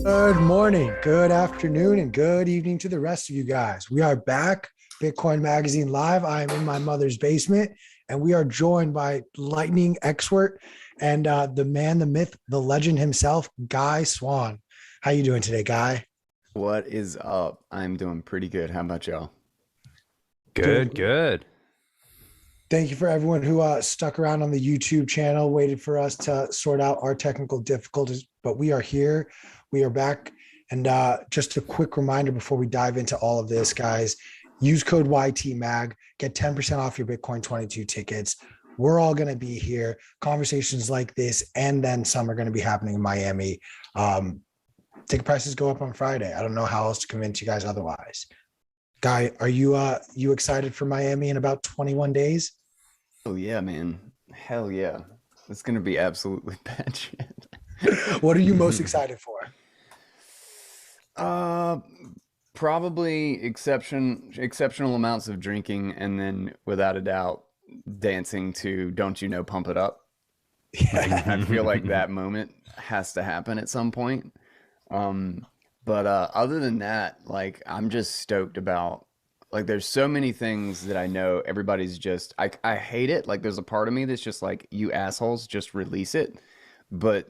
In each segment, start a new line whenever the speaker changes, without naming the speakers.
Good morning, good afternoon, and good evening to the rest of you guys. We are back, Bitcoin Magazine Live. I am in my mother's basement, and we are joined by lightning expert and the man, the myth, the legend himself, Guy Swan. How you doing today, Guy?
What is up? I'm doing pretty good. How about y'all?
Doing
Good,
great.
good.
Thank you for everyone who stuck around on the YouTube channel, waited for us to sort out our technical difficulties. But we are here, we are back. And just a quick reminder before we dive into all of this, guys, use code YTMAG, get 10% off your Bitcoin 22 tickets. We're all going to be here. Conversations like this and then some are going to be happening in Miami. Um, Ticket prices go up on Friday. I don't know how else to convince you guys otherwise. Guy, are you excited for Miami in about 21 days?
Oh yeah, man. Hell yeah. It's gonna be absolutely bad shit.
What are you most excited for?
Uh, Probably exceptional amounts of drinking and then without a doubt dancing to Don't You Know Pump It Up. Like I feel like that moment has to happen at some point. Um, but other than that, like I'm just stoked about like there's so many things that I know everybody's just I hate it. Like there's a part of me that's just like you assholes just release it. But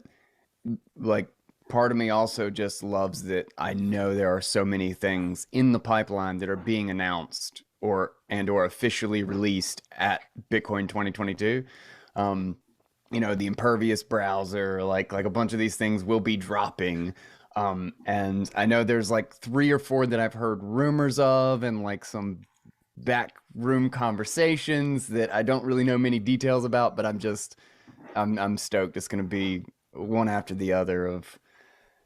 like part of me also just loves that I know there are so many things in the pipeline that are being announced or officially released at Bitcoin 2022. Um, the impervious browser, like a bunch of these things will be dropping. And I know there's like three or four that I've heard rumors of and like some back room conversations that I don't really know many details about, but I'm stoked. It's gonna be one after the other of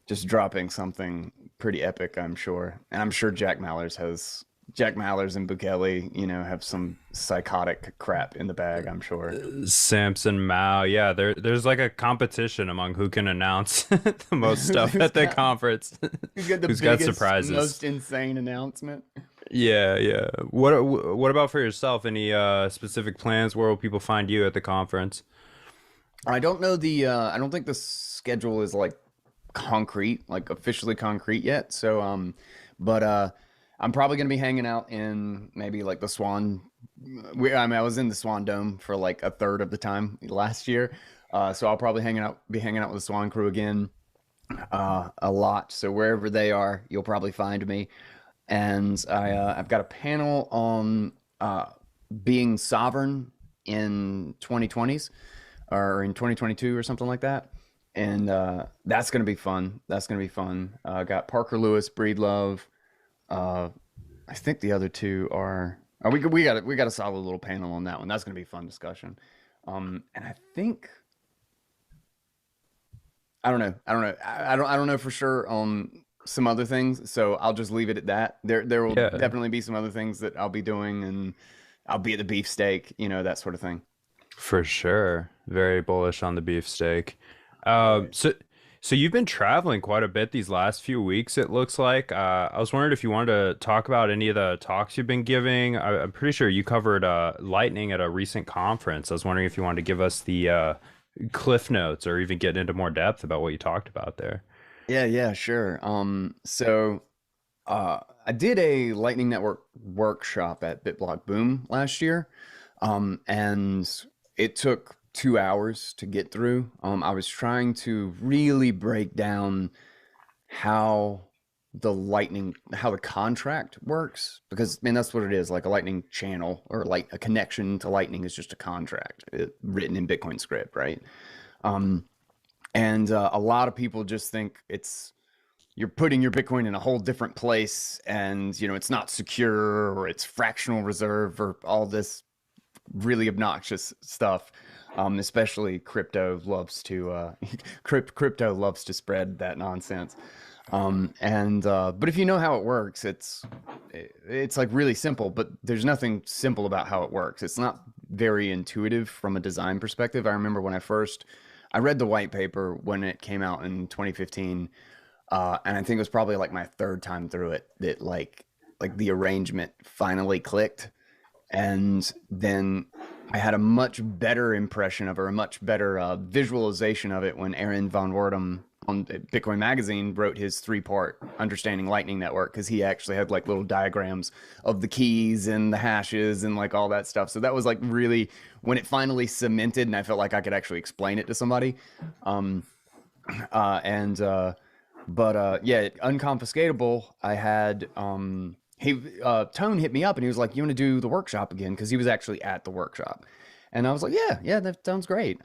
just dropping something pretty epic, I'm sure. And I'm sure Jack Mallers and Bukele, have some psychotic crap in the bag, I'm sure.
Samson Mao. Yeah, there's like a competition among who can announce the most stuff
Who's
at the
got
conference.
who's got the
Who's got
biggest,
surprises?
most insane announcement?
Yeah, yeah. What about for yourself? Any specific plans? Where will people find you at the conference?
I don't think the schedule is like concrete, like officially concrete yet. But I'm probably gonna be hanging out in maybe like the Swan. I was in the Swan Dome for like a third of the time last year. So I'll probably be hanging out with the Swan crew again, a lot. So wherever they are, you'll probably find me. And I've got a panel on being sovereign in 2020s or in 2022 or something like that. And that's gonna be fun. That's gonna be fun. Got Parker Lewis, Breedlove. Uh, I think the other two are. We got a solid little panel on that one. That's gonna be a fun discussion. And I think I don't know. I don't know for sure on some other things. So I'll just leave it at that. There will
Yeah,
definitely be some other things that I'll be doing, and I'll be at the beefsteak, that sort of thing.
for sure. Very bullish on the beefsteak.
Right.
So you've been traveling quite a bit these last few weeks, it looks like. I was wondering if you wanted to talk about any of the talks you've been giving. I'm pretty sure you covered lightning at a recent conference. I was wondering if you wanted to give us the cliff notes or even get into more depth about what you talked about there.
Yeah, yeah, sure. I did a Lightning Network workshop at BitBlock Boom last year, and it took 2 hours to get through. I was trying to really break down how how the contract works, because I mean that's what it is. Like a Lightning channel or like a connection to Lightning is just a contract written in Bitcoin script, right? Um, and a lot of people just think you're putting your Bitcoin in a whole different place, and it's not secure or it's fractional reserve or all this really obnoxious stuff. Especially crypto loves to crypto loves to spread that nonsense. And But if you know how it works, it's like really simple. But there's nothing simple about how it works. It's not very intuitive from a design perspective. I remember when I read the white paper when it came out in 2015, and I think it was probably like my third time through it that like the arrangement finally clicked. And then I had a much better impression of, or a much better visualization of it when Aaron von Wertum on Bitcoin Magazine wrote his 3-part Understanding Lightning Network, because he actually had like little diagrams of the keys and the hashes and like all that stuff. So that was like really when it finally cemented, and I felt like I could actually explain it to somebody. Yeah, unconfiscatable. I had Tone hit me up and he was like, "You want to do the workshop again?" Because he was actually at the workshop, and I was like, "Yeah, that sounds great."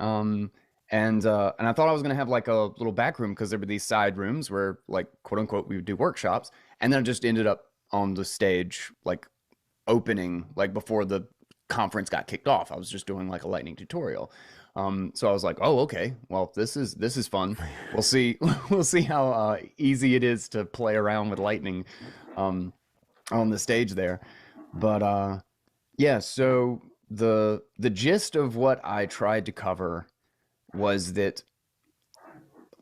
And I thought I was gonna have like a little back room, because there were these side rooms where, like, quote unquote, we would do workshops, and then I just ended up on the stage, like opening, like before the conference got kicked off. I was just doing like a lightning tutorial. So I was like, "Oh, okay. Well, this is fun. We'll see we'll see how easy it is to play around with lightning on the stage there." But yeah, so the gist of what I tried to cover was that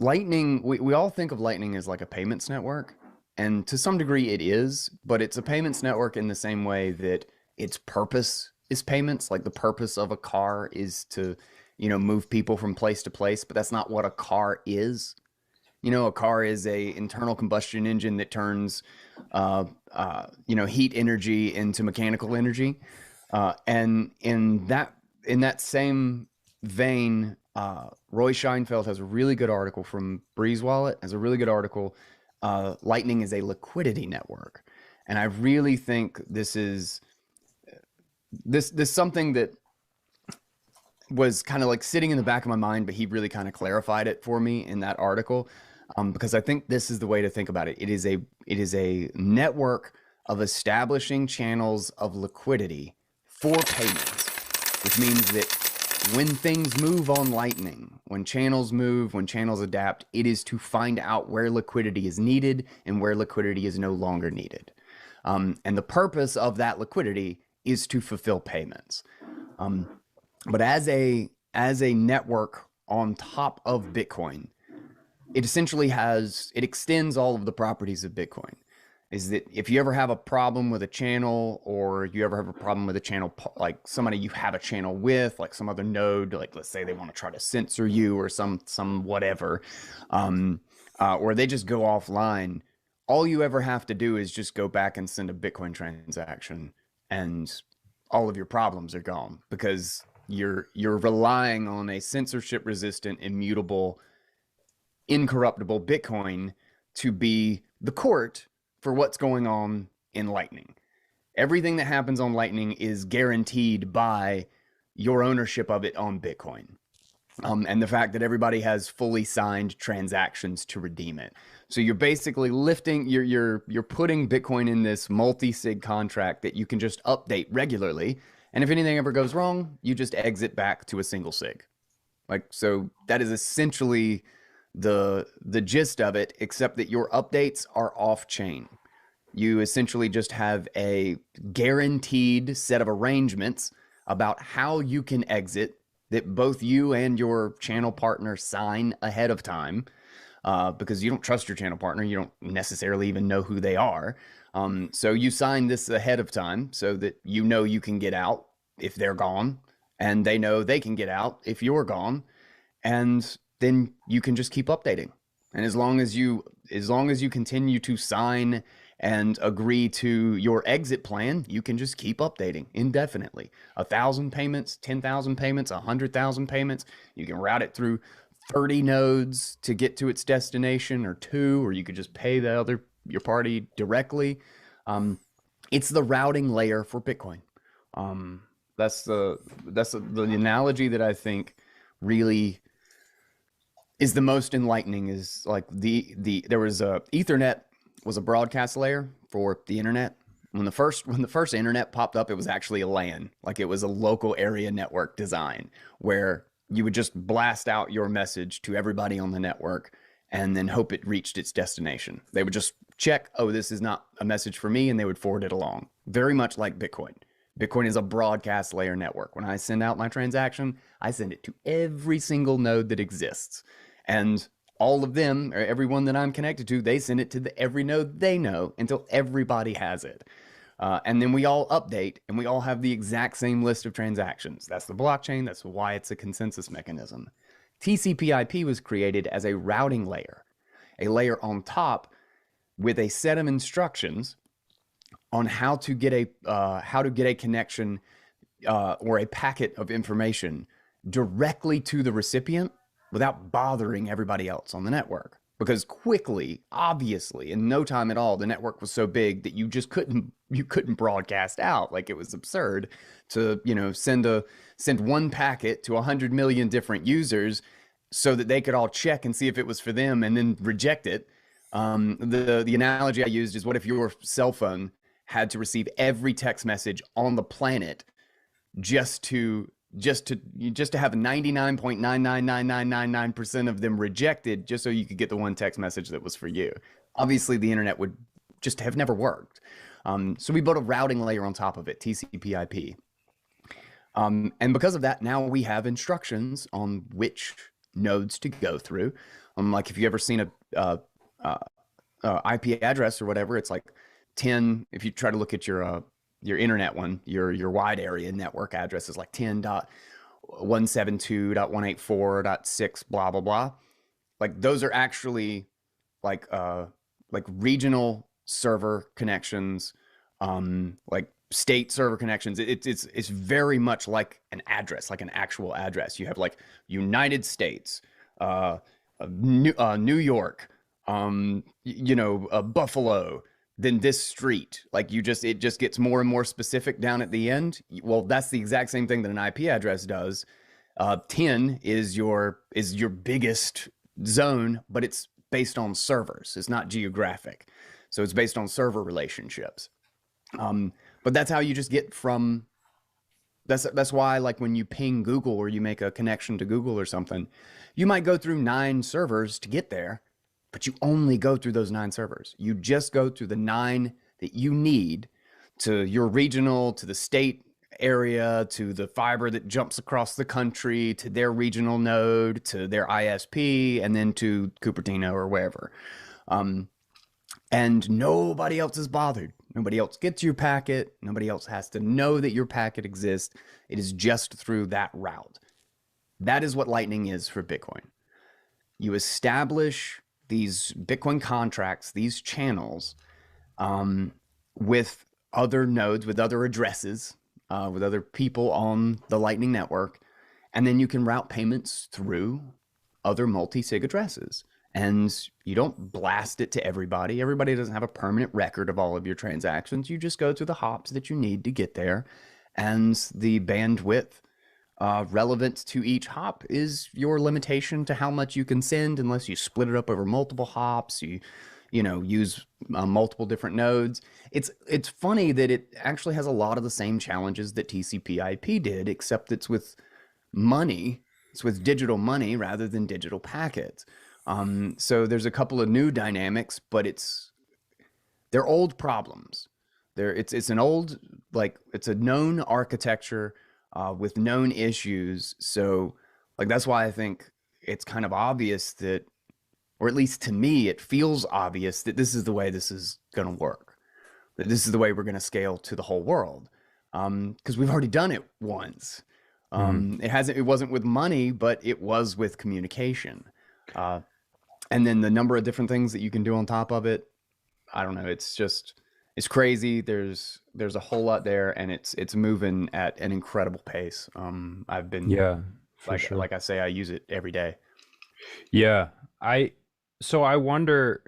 Lightning, we all think of Lightning as like a payments network, and to some degree it is, but it's a payments network in the same way that its purpose is payments. Like the purpose of a car is to, move people from place to place, but that's not what a car is. A car is a internal combustion engine that turns, heat energy into mechanical energy. And in that same vein, Roy Scheinfeld has a really good article from Breeze Wallet, has a really good article. Lightning is a liquidity network. And I really think this is something that was kind of like sitting in the back of my mind, but he really kind of clarified it for me in that article. Because I think this is the way to think about it. It is a network of establishing channels of liquidity for payments, which means that when things move on Lightning, when channels move, when channels adapt, it is to find out where liquidity is needed and where liquidity is no longer needed. And the purpose of that liquidity is to fulfill payments. But as a network on top of Bitcoin, it essentially extends all of the properties of Bitcoin. Is that if you ever have a problem with a channel, or you ever have a problem with a channel, like somebody you have a channel with, like some other node, like let's say they want to try to censor you or some whatever, or they just go offline, all you ever have to do is just go back and send a Bitcoin transaction, and all of your problems are gone, because you're relying on a censorship resistant, immutable, incorruptible Bitcoin to be the court for what's going on in Lightning. Everything that happens on Lightning is guaranteed by your ownership of it on Bitcoin. And the fact that everybody has fully signed transactions to redeem it. So you're basically you're putting Bitcoin in this multi-sig contract that you can just update regularly. And if anything ever goes wrong, you just exit back to a single sig. So that is essentially the gist of it, except that your updates are off chain. You essentially just have a guaranteed set of arrangements about how you can exit that both you and your channel partner sign ahead of time, because you don't trust your channel partner. You don't necessarily even know who they are. So you sign this ahead of time so that you can get out if they're gone, and they know they can get out if you're gone, and then you can just keep updating. And as long as you continue to sign and agree to your exit plan, you can just keep updating indefinitely. 1,000 payments, 10,000 payments, 100,000 payments. You can route it through 30 nodes to get to its destination, or 2, or you could just pay your party directly. It's the routing layer for Bitcoin. That's the analogy that I think really is the most enlightening. Is like there was Ethernet was a broadcast layer for the internet. When the first internet popped up, it was actually a LAN. Like, it was a local area network design where you would just blast out your message to everybody on the network and then hope it reached its destination. They would just check, oh, this is not a message for me, and they would forward it along. Very much like Bitcoin. Bitcoin is a broadcast layer network. When I send out my transaction, I send it to every single node that exists. And all of them, or everyone that I'm connected to, they send it to every node they know until everybody has it. And then we all update, and we all have the exact same list of transactions. That's the blockchain. That's why it's a consensus mechanism. TCP/IP was created as a routing layer a layer on top with a set of instructions on how to get a connection or a packet of information directly to the recipient without bothering everybody else on the network. Because quickly, obviously, in no time at all, the network was so big that you just couldn't broadcast out. Like, it was absurd to, send one packet to 100 million different users so that they could all check and see if it was for them and then reject it. The analogy I used is, what if your cell phone had to receive every text message on the planet just to have 99.999999% of them rejected, just so you could get the one text message that was for you? Obviously, the internet would just have never worked. So we built a routing layer on top of it, TCP/IP. And because of that, now we have instructions on which nodes to go through. Like, if you've ever seen a IP address or whatever, it's like 10. If you try to look at your internet one, your wide area network address is like 10.172.184.6 blah blah blah. Like, those are actually like regional server connections, like state server connections. It's very much like an address, like an actual address. You have like United States, New York, Buffalo, then this street. Like, it just gets more and more specific down at the end. Well, that's the exact same thing that an IP address does. 10 is your biggest zone, but it's based on servers. It's not geographic. So it's based on server relationships. But that's how you just get from, that's why, like, when you ping Google or you make a connection to Google or something, you might go through 9 servers to get there, but you only go through those 9 servers. You just go through the 9 that you need to your regional, to the state area, to the fiber that jumps across the country, to their regional node, to their ISP, and then to Cupertino or wherever. And nobody else is bothered. Nobody else gets your packet. Nobody else has to know that your packet exists. It is just through that route. That is what Lightning is for Bitcoin. You establish these Bitcoin contracts, these channels, with other nodes, with other addresses, with other people on the Lightning network, and then you can route payments through other multi-sig addresses. And you don't blast it to everybody. Everybody doesn't have a permanent record of all of your transactions. You just go through the hops that you need to get there. And the bandwidth relevant to each hop is your limitation to how much you can send, unless you split it up over multiple hops, you use multiple different nodes. It's funny that it actually has a lot of the same challenges that TCP/IP did, except it's with money. It's with digital money rather than digital packets. So there's a couple of new dynamics, but they're old problems. It's an old, like, it's a known architecture with known issues. So, like, that's why I think it's kind of obvious that, or at least to me, it feels obvious that this is the way this is going to work. That this is the way we're going to scale to the whole world. Because we've already done it once. It wasn't with money, but it was with communication. And then the number of different things that you can do on top of it, I don't know. It's crazy. There's a whole lot there, and it's moving at an incredible pace. I've been, like I say, I use it every day.
Yeah. So I wonder,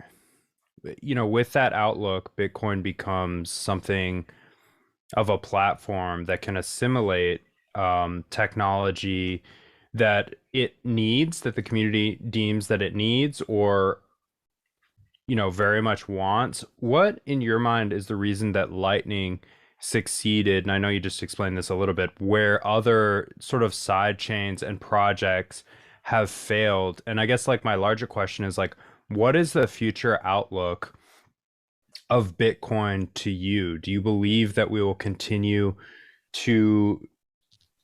with that outlook, Bitcoin becomes something of a platform that can assimilate technology that it needs, that the community deems that it needs, or very much wants. What, in your mind, is the reason that Lightning succeeded? And I know you just explained this a little bit, where other sort of side chains and projects have failed. And I guess, like, my larger question is, like, what is the future outlook of Bitcoin to you? Do you believe that we will continue to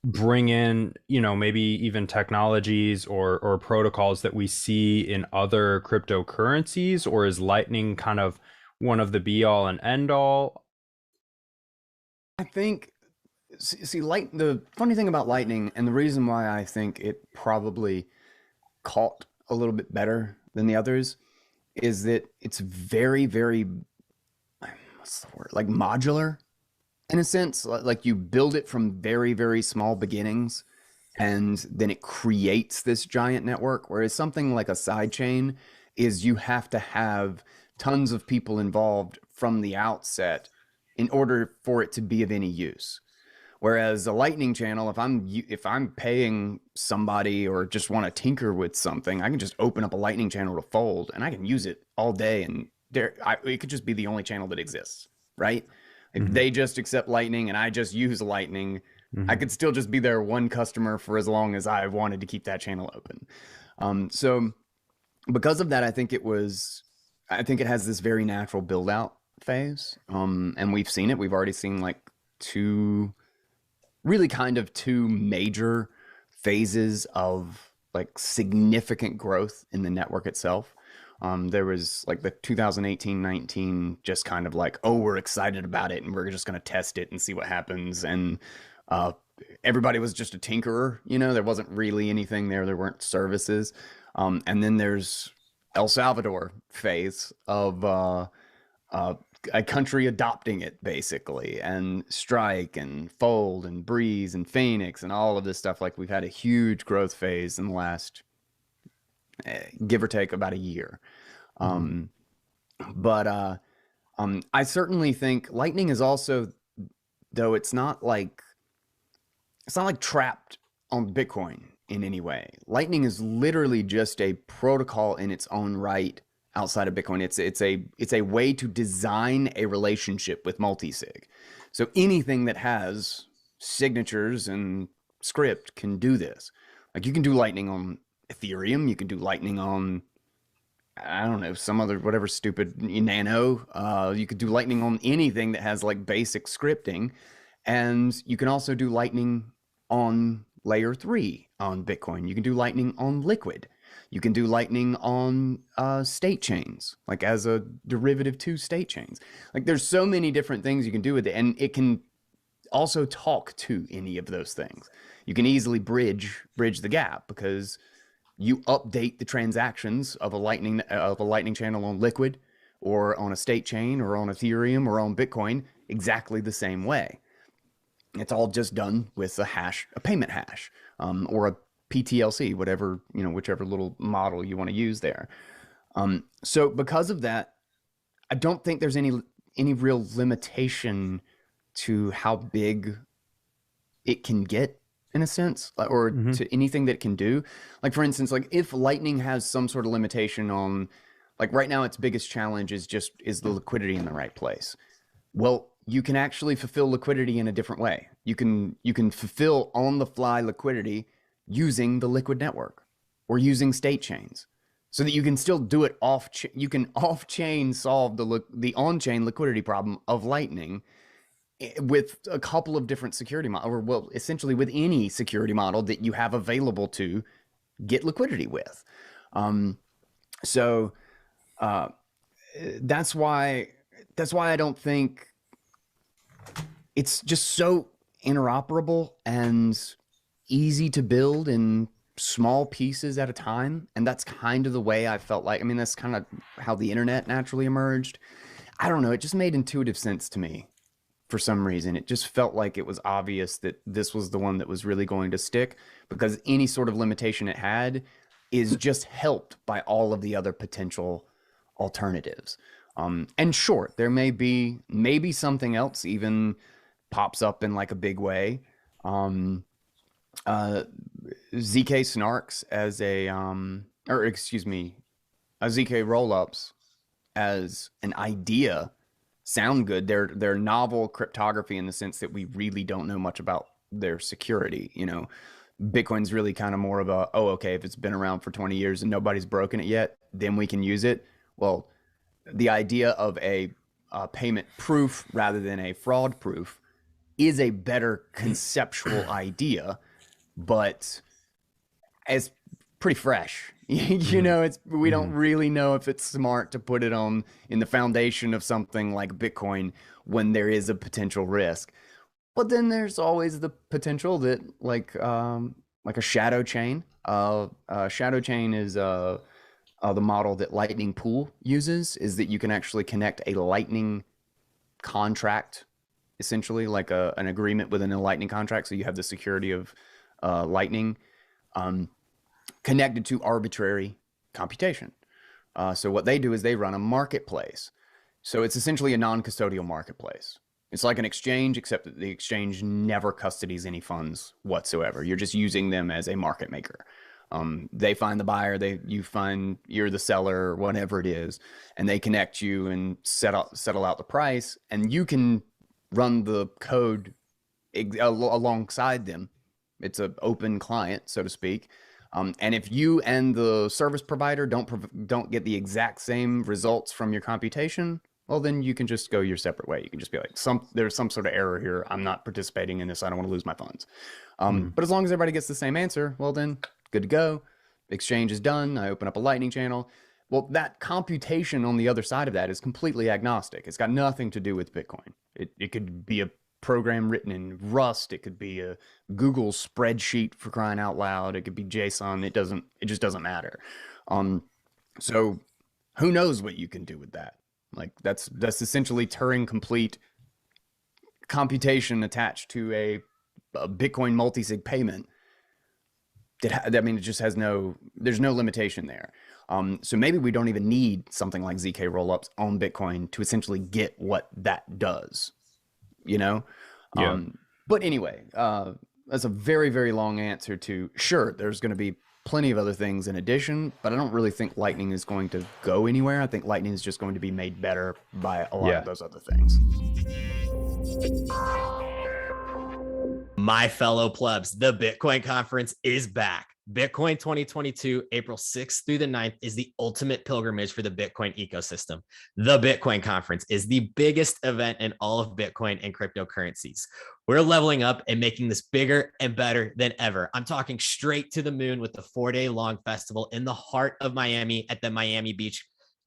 bring in, maybe even technologies or protocols that we see in other cryptocurrencies, or is Lightning kind of one of the be all and end all?
I think, the funny thing about Lightning, and the reason why I think it probably caught a little bit better than the others, is that it's very, very, what's the word? Like modular in a sense. Like you build it from very, very small beginnings and then it creates this giant network. Whereas something like a sidechain is you have to have tons of people involved from the outset in order for it to be of any use. Whereas a lightning channel, if I'm paying somebody or just want to tinker with something, I can just open up a lightning channel to Fold and I can use it all day, and it could just be the only channel that exists, right? If they just accept lightning and I just use lightning, I could still just be their one customer for as long as I wanted to keep that channel open. So because of that, I think it has this very natural build out phase. And we've seen it. We've already seen like two major phases of like significant growth in the network itself. There was like the 2018-19 just kind of like, oh, we're excited about it and we're just going to test it and see what happens. And everybody was just a tinkerer, there wasn't really anything there. There weren't services. And then there's El Salvador phase of a country adopting it basically, and Strike and Fold and Breeze and Phoenix and all of this stuff. Like we've had a huge growth phase in the last give or take about a year. But I certainly think Lightning is also, though it's not like trapped on Bitcoin in any way. Lightning is literally just a protocol in its own right outside of Bitcoin. It's a way to design a relationship with multisig. So anything that has signatures and script can do this. Like you can do Lightning on Ethereum, you can do Lightning on, I don't know, some other whatever stupid Nano. You could do Lightning on anything that has like basic scripting, and you can also do Lightning on layer 3 on Bitcoin. You can do Lightning on Liquid. You can do Lightning on state chains, like as a derivative to state chains. Like there's so many different things you can do with it, and it can also talk to any of those things. You can easily bridge the gap because you update the transactions of a lightning channel on Liquid or on a state chain or on Ethereum or on Bitcoin exactly the same way. It's all just done with a payment hash, or a PTLC, whichever little model you want to use there. So because of that, I don't think there's any real limitation to how big it can get, in a sense, or to anything that it can do. Like for instance, like if Lightning has some sort of limitation on, like right now its biggest challenge is the liquidity in the right place. Well, you can actually fulfill liquidity in a different way. You can fulfill on the fly liquidity using the Liquid network or using state chains, so that you can still do it you can off-chain solve the on-chain liquidity problem of Lightning with a couple of different security models, or well, essentially with any security model that you have available to get liquidity with. So that's why I don't think it's just so interoperable and easy to build in small pieces at a time. And that's kind of the way I felt like, that's kind of how the internet naturally emerged. I don't know. It just made intuitive sense to me for some reason. It just felt like it was obvious that this was the one that was really going to stick, because any sort of limitation it had is just helped by all of the other potential alternatives. And sure, there maybe something else even pops up in like a big way. ZK Snarks as a ZK rollups as an idea sound good. They're novel cryptography in the sense that we really don't know much about their security. Bitcoin's really kind of more of a, okay, if it's been around for 20 years and nobody's broken it yet, then we can use it. Well, the idea of a payment proof rather than a fraud proof is a better conceptual idea, but it's pretty fresh. We don't really know if it's smart to put it in the foundation of something like Bitcoin when there is a potential risk. But then there's always the potential that like a shadow chain. Shadow chain is the model that Lightning Pool uses is that you can actually connect a Lightning contract, essentially like an agreement within a Lightning contract. So you have the security of Lightning connected to arbitrary computation. So what they do is they run a marketplace. So it's essentially a non-custodial marketplace. It's like an exchange, except that the exchange never custodies any funds whatsoever. You're just using them as a market maker. They find the buyer, you're the seller, whatever it is, and they connect you and settle out the price, and you can run the code alongside them. It's an open client, so to speak. And if you and the service provider don't get the exact same results from your computation, well, then you can just go your separate way. You can just be like, there's some sort of error here. I'm not participating in this. I don't want to lose my funds. But as long as everybody gets the same answer, well, then good to go. Exchange is done. I open up a Lightning channel. Well, that computation on the other side of that is completely agnostic. It's got nothing to do with Bitcoin. It could be a program written in Rust. It could be a Google spreadsheet, for crying out loud. It could be JSON. It just doesn't matter. So who knows what you can do with that? Like that's essentially Turing complete computation attached to a Bitcoin multi-sig payment. It just has there's no limitation there. So maybe we don't even need something like ZK rollups on Bitcoin to essentially get what that does, you know?
Yeah.
But anyway, that's a very, very long answer to, sure, there's going to be plenty of other things in addition, but I don't really think Lightning is going to go anywhere. I think Lightning is just going to be made better by a lot of those other things.
My fellow plebs, the Bitcoin conference is back. Bitcoin 2022, April 6th through the 9th, is the ultimate pilgrimage for the Bitcoin ecosystem. The Bitcoin conference is the biggest event in all of Bitcoin and cryptocurrencies. We're leveling up and making this bigger and better than ever. I'm talking straight to the moon with the 4-day-long festival in the heart of Miami at the Miami Beach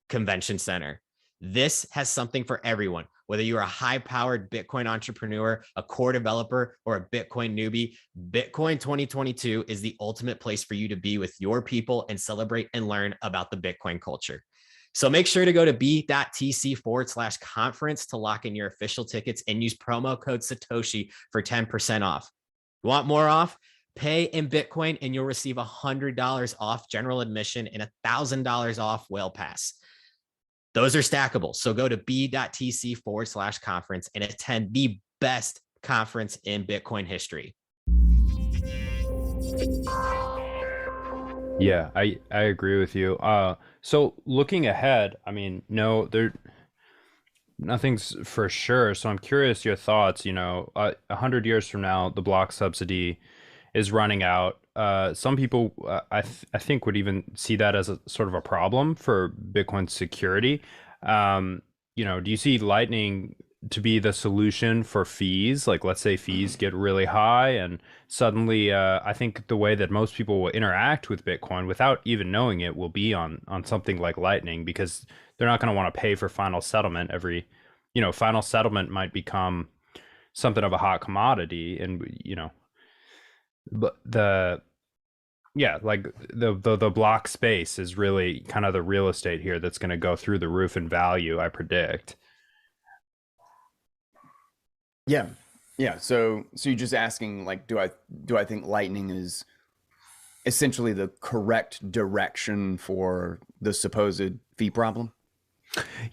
Convention Center. This has something for everyone. Whether you're a high-powered Bitcoin entrepreneur, a core developer, or a Bitcoin newbie, Bitcoin 2022 is the ultimate place for you to be with your people and celebrate and learn about the Bitcoin culture. So make sure to go to b.tc/conference to lock in your official tickets and use promo code Satoshi for 10% off. You want more off? Pay in Bitcoin and you'll receive $100 off general admission and $1,000 off Whale Pass. Those are stackable. So go to b.tc/conference and attend the best conference in Bitcoin history.
Yeah, I agree with you. So looking ahead, I mean, nothing's for sure. So I'm curious your thoughts. 100 years from now, the block subsidy is running out. Some people, I think, would even see that as a sort of a problem for Bitcoin's security. Do you see Lightning to be the solution for fees? Like, let's say fees get really high, and suddenly, I think the way that most people will interact with Bitcoin without even knowing it will be on something like Lightning, because they're not going to want to pay for final settlement final settlement might become something of a hot commodity, and but the block space is really kind of the real estate here that's going to go through the roof in value, I predict.
Yeah. So you're just asking, like, do I think Lightning is essentially the correct direction for the supposed fee problem?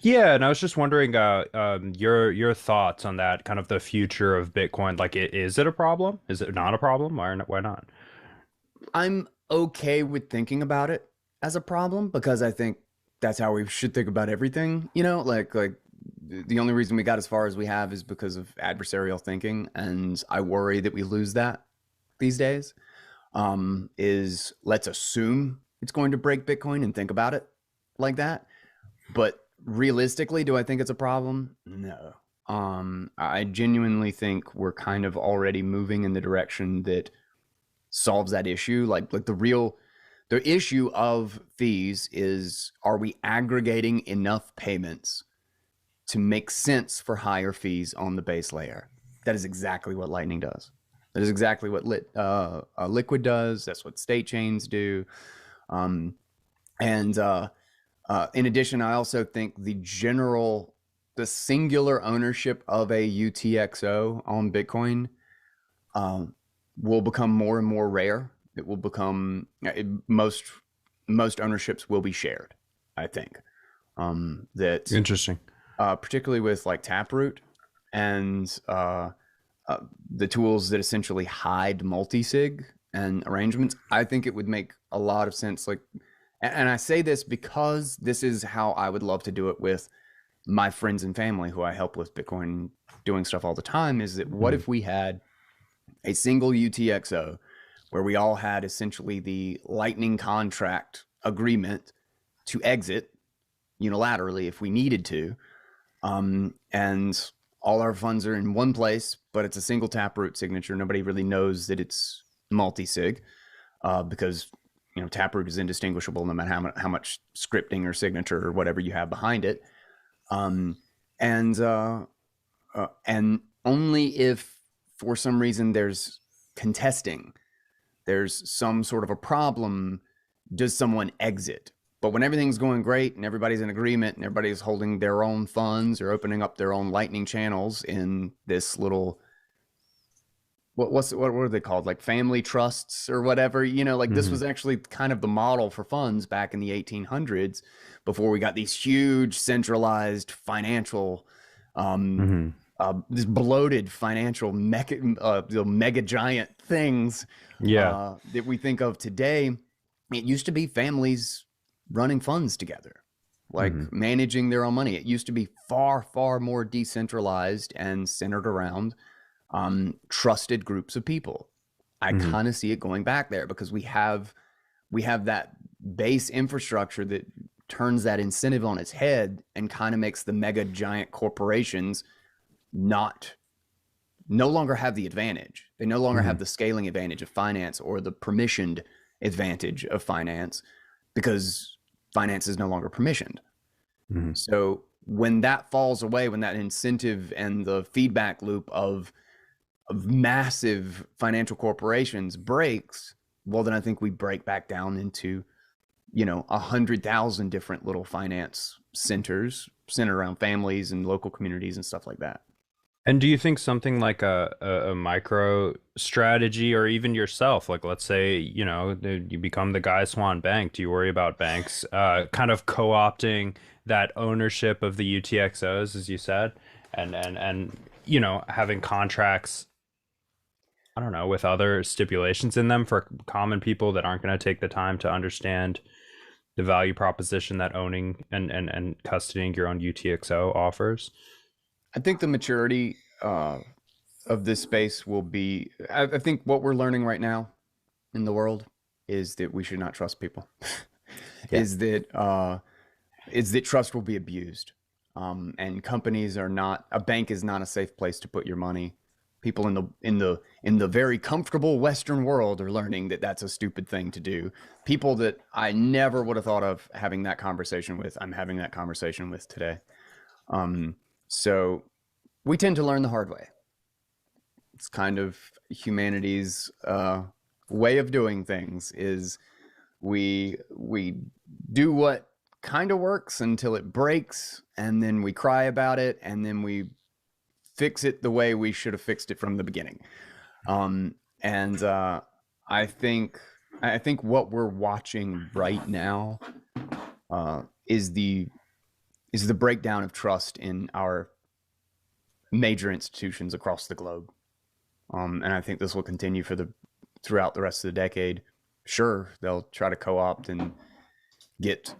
Yeah, and I was just wondering your thoughts on that, kind of the future of Bitcoin. Like, is it a problem? Is it not a problem? Why not?
I'm okay with thinking about it as a problem, because I think that's how we should think about everything. Like the only reason we got as far as we have is because of adversarial thinking, and I worry that we lose that these days. Is let's assume it's going to break Bitcoin and think about it like that. But realistically, do I think it's a problem? No. I genuinely think we're kind of already moving in the direction that solves that issue. Like the issue of fees is, are we aggregating enough payments to make sense for higher fees on the base layer? That is exactly what Lightning does. That is exactly what Liquid does. That's what state chains do. And in addition, I also think the singular ownership of a UTXO on Bitcoin will become more and more rare. It will become most ownerships will be shared, I think. That
Interesting.
particularly with like Taproot and the tools that essentially hide multi-sig and arrangements, I think it would make a lot of sense. Like, and I say this because this is how I would love to do it with my friends and family who I help with Bitcoin doing stuff all the time, is that what if we had a single UTXO where we all had essentially the Lightning contract agreement to exit unilaterally if we needed to, and all our funds are in one place, but it's a single Taproot signature. Nobody really knows that it's multi-sig, because Taproot is indistinguishable no matter how much scripting or signature or whatever you have behind it. And only if for some reason there's contesting, there's some sort of a problem, does someone exit. But when everything's going great and everybody's in agreement and everybody's holding their own funds or opening up their own Lightning channels in this little, what are they called? Like family trusts or whatever, this was actually kind of the model for funds back in the 1800s before we got these huge centralized financial, this bloated financial mega giant things that we think of today. It used to be families running funds together, like managing their own money. It used to be far, far more decentralized and centered around trusted groups of people. I kind of see it going back there because we have that base infrastructure that turns that incentive on its head and kind of makes the mega giant corporations no longer have the advantage. They no longer have the scaling advantage of finance or the permissioned advantage of finance, because finance is no longer permissioned. So when that falls away, when that incentive and the feedback loop of massive financial corporations breaks, well, then I think we break back down into 100,000 different little finance centers centered around families and local communities and stuff like that.
And do you think something like a micro strategy, or even yourself, like let's say, you become the Guy Swan bank, do you worry about banks kind of co-opting that ownership of the UTXOs, as you said, and having contracts, I don't know, with other stipulations in them for common people that aren't going to take the time to understand the value proposition that owning and custodying your own UTXO offers?
I think the maturity of this space will be, I think what we're learning right now in the world is that we should not trust people. is that trust will be abused. And companies are not, a bank is not a safe place to put your money. People in the very comfortable Western world are learning that that's a stupid thing to do. People that I never would have thought of having that conversation with, I'm having that conversation with today. So we tend to learn the hard way. It's kind of humanity's way of doing things, is we do what kind of works until it breaks, and then we cry about it, and then we fix it the way we should have fixed it from the beginning. I think what we're watching right now is the breakdown of trust in our major institutions across the globe. And I think this will continue throughout the rest of the decade. Sure, they'll try to co-opt and get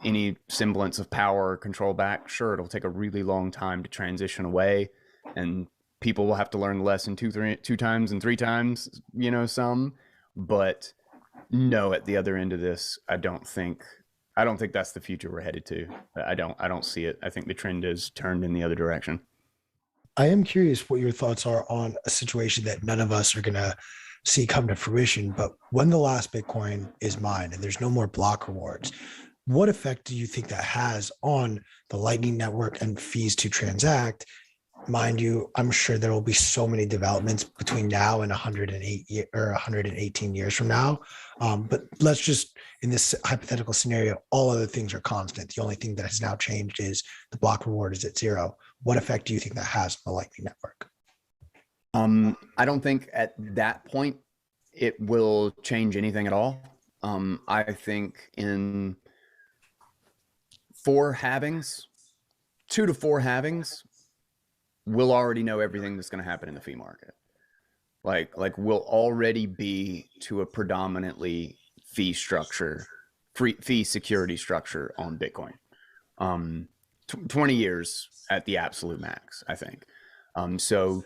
any semblance of power or control back. Sure, it'll take a really long time to transition away, and people will have to learn the lesson two times and three times, some. But no, at the other end of this, I don't think that's the future we're headed to. I don't see it. I think the trend is turned in the other direction.
I am curious what your thoughts are on a situation that none of us are going to see come to fruition. But when the last Bitcoin is mined and there's no more block rewards, what effect do you think that has on the Lightning Network and fees to transact? mind you, I'm sure there will be so many developments between now and 118 years from now. But let's just, in this hypothetical scenario, all other things are constant. The only thing that has now changed is the block reward is at 0. What effect do you think that has on the Lightning Network?
I don't think at that point it will change anything at all. I think in 4 halvings, 2 to 4 halvings, we'll already know everything that's going to happen in the fee market. Like we'll already be to a predominantly fee structure, fee security structure on Bitcoin. 20 years at the absolute max, I think. So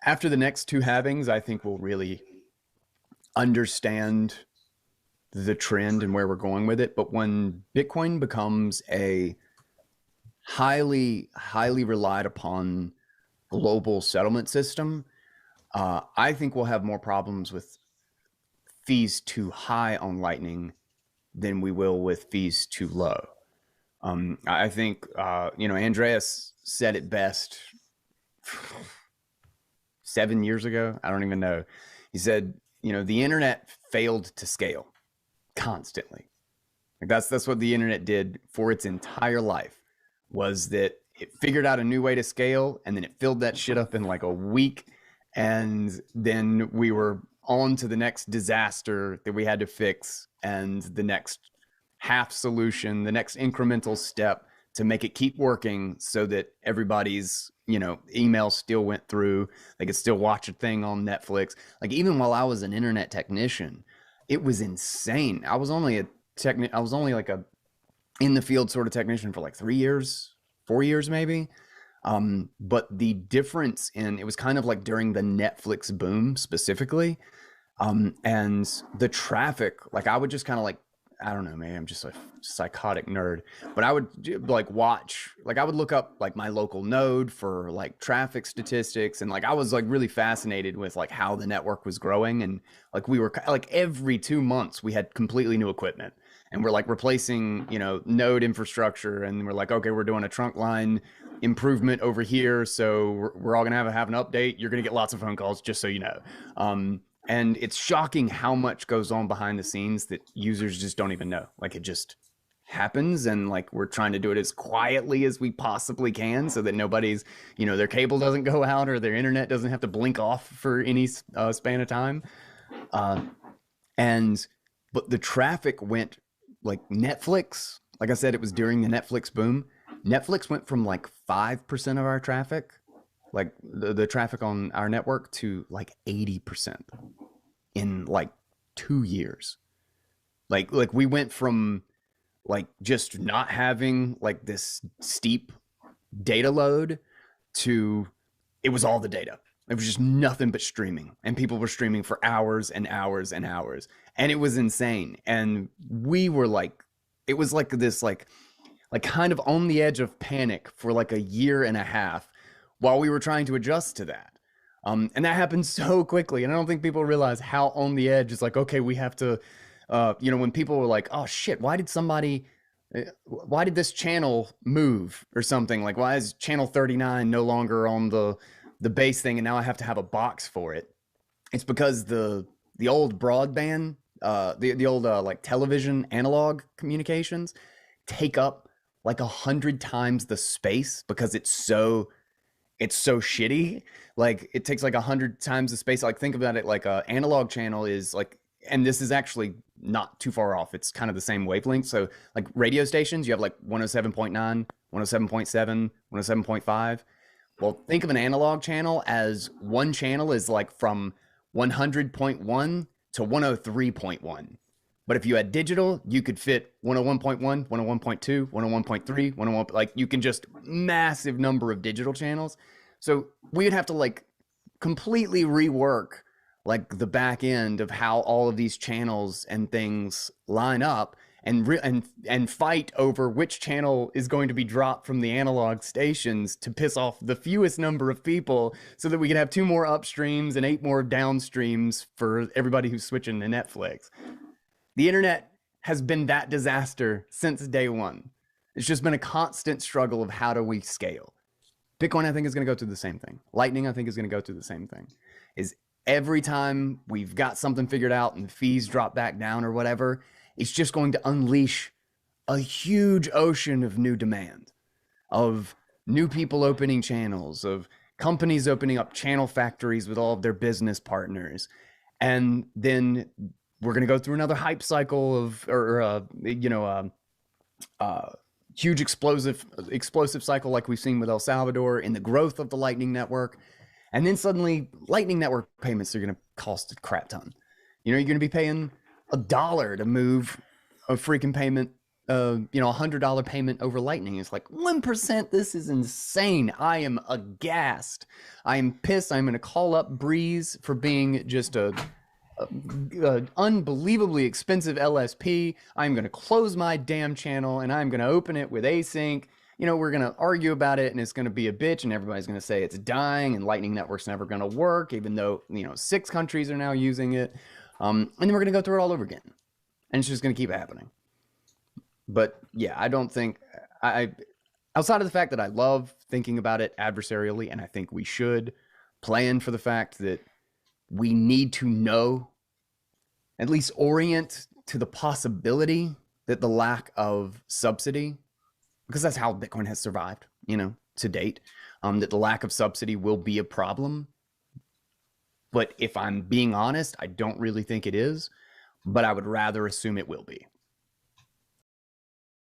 after the next 2 halvings, I think we'll really understand the trend and where we're going with it. But when Bitcoin becomes a highly relied upon global settlement system, I think we'll have more problems with fees too high on Lightning than we will with fees too low. I think, Andreas said it best 7 years ago. I don't even know. He said, the internet failed to scale constantly. Like that's what the internet did for its entire life, was that it figured out a new way to scale, and then it filled that shit up in like a week. And then we were on to the next disaster that we had to fix, and the next half solution, the next incremental step to make it keep working so that everybody's, email still went through. They could still watch a thing on Netflix. Like even while I was an internet technician, it was insane. I was only like a in the field sort of technician for like 3 years, 4 years maybe. But the difference it was kind of like during the Netflix boom specifically. And the traffic, like I would just kind of like, I don't know, maybe I'm just a psychotic nerd, but I would like watch, like I would look up like my local node for like traffic statistics. And like, I was like really fascinated with like how the network was growing. And like, we were like every 2 months we had completely new equipment, and we're like replacing, node infrastructure. And we're like, okay, we're doing a trunk line improvement over here. So we're all going to have an update. You're going to get lots of phone calls, just so you know. And it's shocking how much goes on behind the scenes that users just don't even know. Like it just happens, and like we're trying to do it as quietly as we possibly can so that nobody's, their cable doesn't go out or their internet doesn't have to blink off for any span of time. But the traffic went like Netflix. Like I said, it was during the Netflix boom. Netflix went from like 5% of our traffic, like the traffic on our network, to like 80% in like 2 years. Like we went from like just not having like this steep data load to it was all the data. It was just nothing but streaming, and people were streaming for hours and hours and hours, and it was insane. And we were like, it was like this like kind of on the edge of panic for like a year and a half while we were trying to adjust to that. And that happened so quickly. And I don't think people realize how on the edge it's like, okay, we have to, when people were like, oh shit, why did this channel move or something? Like, why is channel 39 no longer on the base thing, and now I have to have a box for it? It's because the old broadband, the old like television analog communications take up like 100 times the space because it's so shitty. Like it takes like 100 times the space. Like think about it, like a analog channel is like, and this is actually not too far off. It's kind of the same wavelength. So like radio stations, you have like 107.9, 107.7, 107.5. Well, think of an analog channel as one channel is like from 100.1 to 103.1. But if you had digital, you could fit 101.1, 101.2, 101.3, 101, like you can just massive number of digital channels. So we'd have to like completely rework like the back end of how all of these channels and things line up, and fight over which channel is going to be dropped from the analog stations to piss off the fewest number of people so that we can have 2 more upstreams and 8 more downstreams for everybody who's switching to Netflix. The internet has been that disaster since day one. It's just been a constant struggle of how do we scale. Bitcoin, I think, is going to go through the same thing. Lightning, I think, is going to go through the same thing. Is every time we've got something figured out and fees drop back down or whatever, it's just going to unleash a huge ocean of new demand, of new people opening channels, of companies opening up channel factories with all of their business partners. And then we're going to go through another hype cycle of, huge explosive cycle like we've seen with El Salvador in the growth of the Lightning Network. And then suddenly Lightning Network payments are going to cost a crap ton. You're going to be paying $1 to move a freaking payment, $100 payment over Lightning. It's like 1%. This is insane. I am aghast. I am pissed. I'm going to call up Breeze for being just a unbelievably expensive LSP. I'm going to close my damn channel and I'm going to open it with async. We're going to argue about it and it's going to be a bitch and everybody's going to say it's dying and Lightning Network's never going to work, even though, 6 countries are now using it. And then we're going to go through it all over again. And it's just going to keep happening. But yeah, I don't think outside of the fact that I love thinking about it adversarially, and I think we should plan for the fact that we need to know, at least orient to the possibility that the lack of subsidy, because that's how Bitcoin has survived, to date, that the lack of subsidy will be a problem. But if I'm being honest, I don't really think it is, but I would rather assume it will be.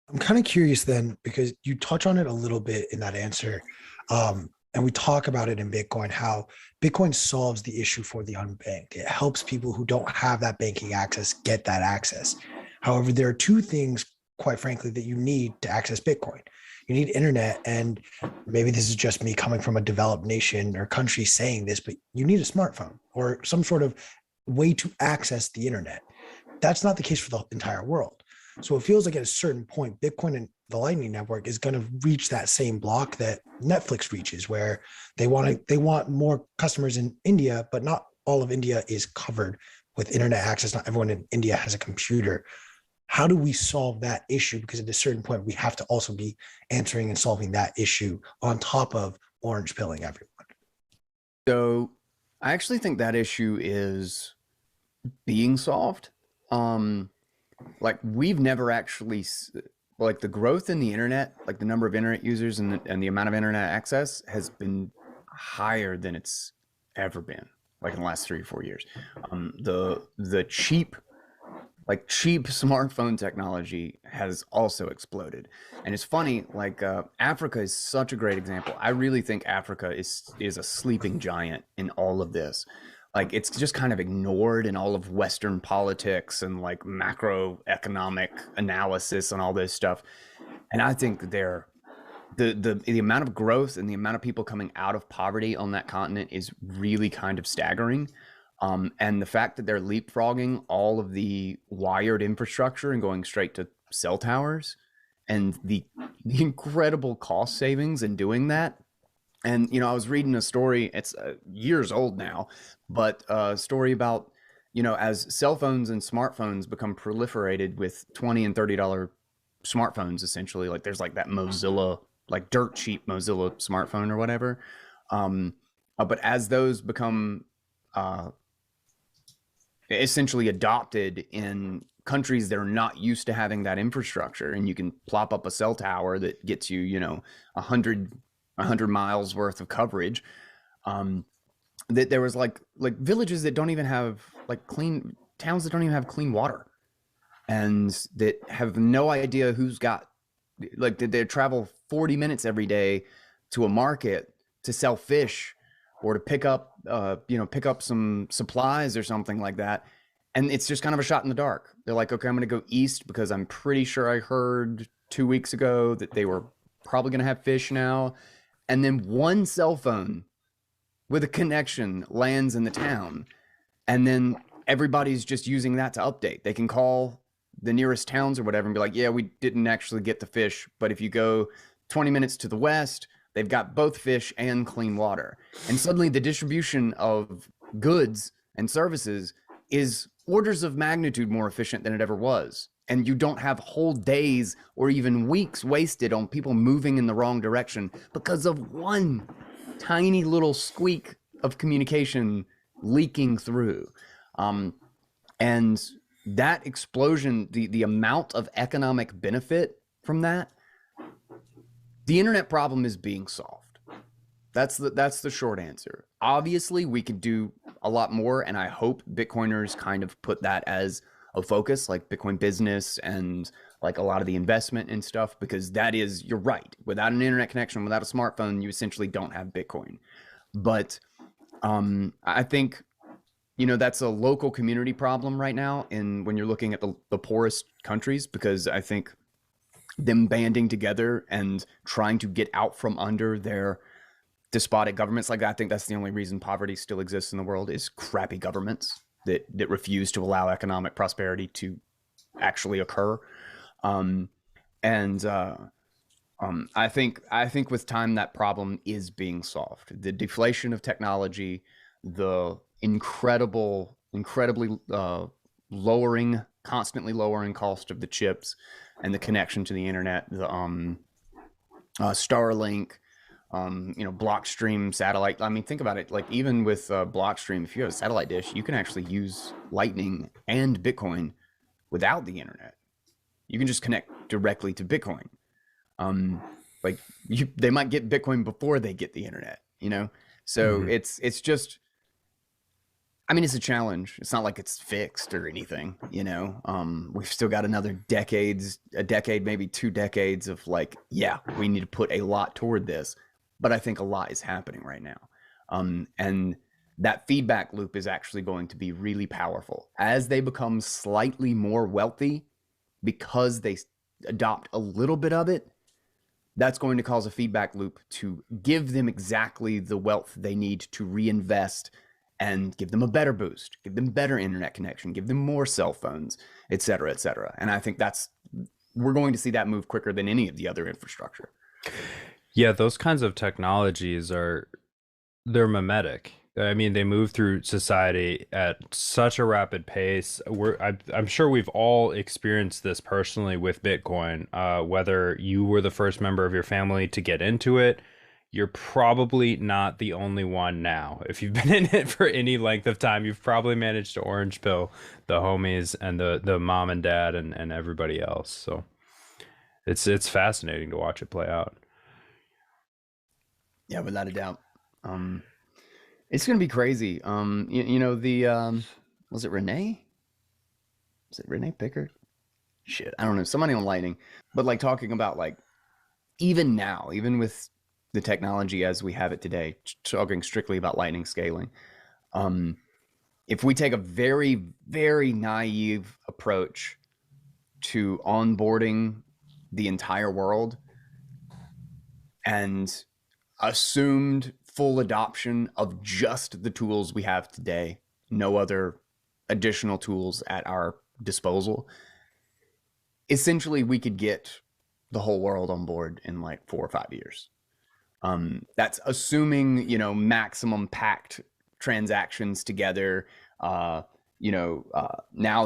I'm kind of curious then, because you touch on it a little bit in that answer. And we talk about it in Bitcoin, how Bitcoin solves the issue for the unbanked. It helps people who don't have that banking access get that access. However, there are 2 things, quite frankly, that you need to access Bitcoin. You need internet, and maybe this is just me coming from a developed nation or country saying this, but you need a smartphone or some sort of way to access the internet. That's not the case for the entire world. So it feels like at a certain point, Bitcoin and the Lightning Network is going to reach that same block that Netflix reaches, where they want more customers in India, but not all of India is covered with internet access. Not everyone in India has a computer. How do we solve that issue? Because at a certain point, we have to also be answering and solving that issue on top of orange pilling everyone.
So I actually think that issue is being solved. Like we've never actually, like the growth in the internet, like the number of internet users and the amount of internet access has been higher than it's ever been, like in the last 3 or 4 years. The cheap smartphone technology has also exploded. And it's funny, like Africa is such a great example. I really think Africa is a sleeping giant in all of this. Like it's just kind of ignored in all of Western politics and like macroeconomic analysis and all this stuff. And I think the amount of growth and the amount of people coming out of poverty on that continent is really kind of staggering. And the fact that they're leapfrogging all of the wired infrastructure and going straight to cell towers and the incredible cost savings in doing that. And, I was reading a story, it's years old now, but a story about, as cell phones and smartphones become proliferated with $20 and $30 smartphones, essentially, like there's like that Mozilla, like dirt cheap Mozilla smartphone or whatever. But as those become essentially adopted in countries that are not used to having that infrastructure, and you can plop up a cell tower that gets you, 100 miles worth of coverage, that there was like villages that don't even have towns that don't even have clean water, and that have no idea who's got, like, they travel 40 minutes every day to a market to sell fish or to pick up some supplies or something like that. And it's just kind of a shot in the dark. They're like, okay, I'm going to go east because I'm pretty sure I heard 2 weeks ago that they were probably going to have fish now. And then one cell phone with a connection lands in the town. And then everybody's just using that to update. They can call the nearest towns or whatever and be like, yeah, we didn't actually get the fish, but if you go 20 minutes to the west, they've got both fish and clean water. And suddenly the distribution of goods and services is orders of magnitude more efficient than it ever was. and you don't have whole days or even weeks wasted on people moving in the wrong direction because of one tiny little squeak of communication leaking through. And that explosion, the amount of economic benefit from that, the internet problem is being solved. That's the short answer. Obviously, we could do a lot more, and I hope Bitcoiners kind of put that as a focus, like Bitcoin business and like a lot of the investment and stuff, because that is, you're right. Without an internet connection, without a smartphone, you essentially don't have Bitcoin. But I think, you know, that's a local community problem right now. And when you're looking at the poorest countries, because I think them banding together and trying to get out from under their despotic governments, like I think that's the only reason poverty still exists in the world, is crappy governments that refuse to allow economic prosperity to actually occur. I think with time that problem is being solved. The deflation of technology, the incredibly constantly lowering cost of the chips, and the connection to the internet, the Starlink, Blockstream satellite. I mean, think about it. Like even with Blockstream, if you have a satellite dish, you can actually use Lightning and Bitcoin without the internet. You can just connect directly to Bitcoin. They might get Bitcoin before they get the internet, you know? So it's just, I mean, it's a challenge. It's not like it's fixed or anything, you know? We've still got a decade, maybe 2 decades of like, yeah, we need to put a lot toward this. But I think a lot is happening right now. And that feedback loop is actually going to be really powerful. As they become slightly more wealthy, because they adopt a little bit of it, that's going to cause a feedback loop to give them exactly the wealth they need to reinvest and give them a better boost, give them better internet connection, give them more cell phones, et cetera, et cetera. And I think we're going to see that move quicker than any of the other infrastructure.
Yeah, those kinds of technologies they're mimetic. I mean, they move through society at such a rapid pace. I'm sure we've all experienced this personally with Bitcoin. Whether you were the first member of your family to get into it, you're probably not the only one now. If you've been in it for any length of time, you've probably managed to orange pill the homies and the mom and dad and everybody else. So it's fascinating to watch it play out.
Yeah, without a doubt. It's going to be crazy. Was it Renee? Was it Renee Pickard? Shit, I don't know. Somebody on Lightning. But like talking about like, even now, even with the technology as we have it today, talking strictly about Lightning scaling, if we take a very, very naive approach to onboarding the entire world and assumed full adoption of just the tools we have today, no other additional tools at our disposal, essentially we could get the whole world on board in like 4 or 5 years. That's assuming, maximum packed transactions together, now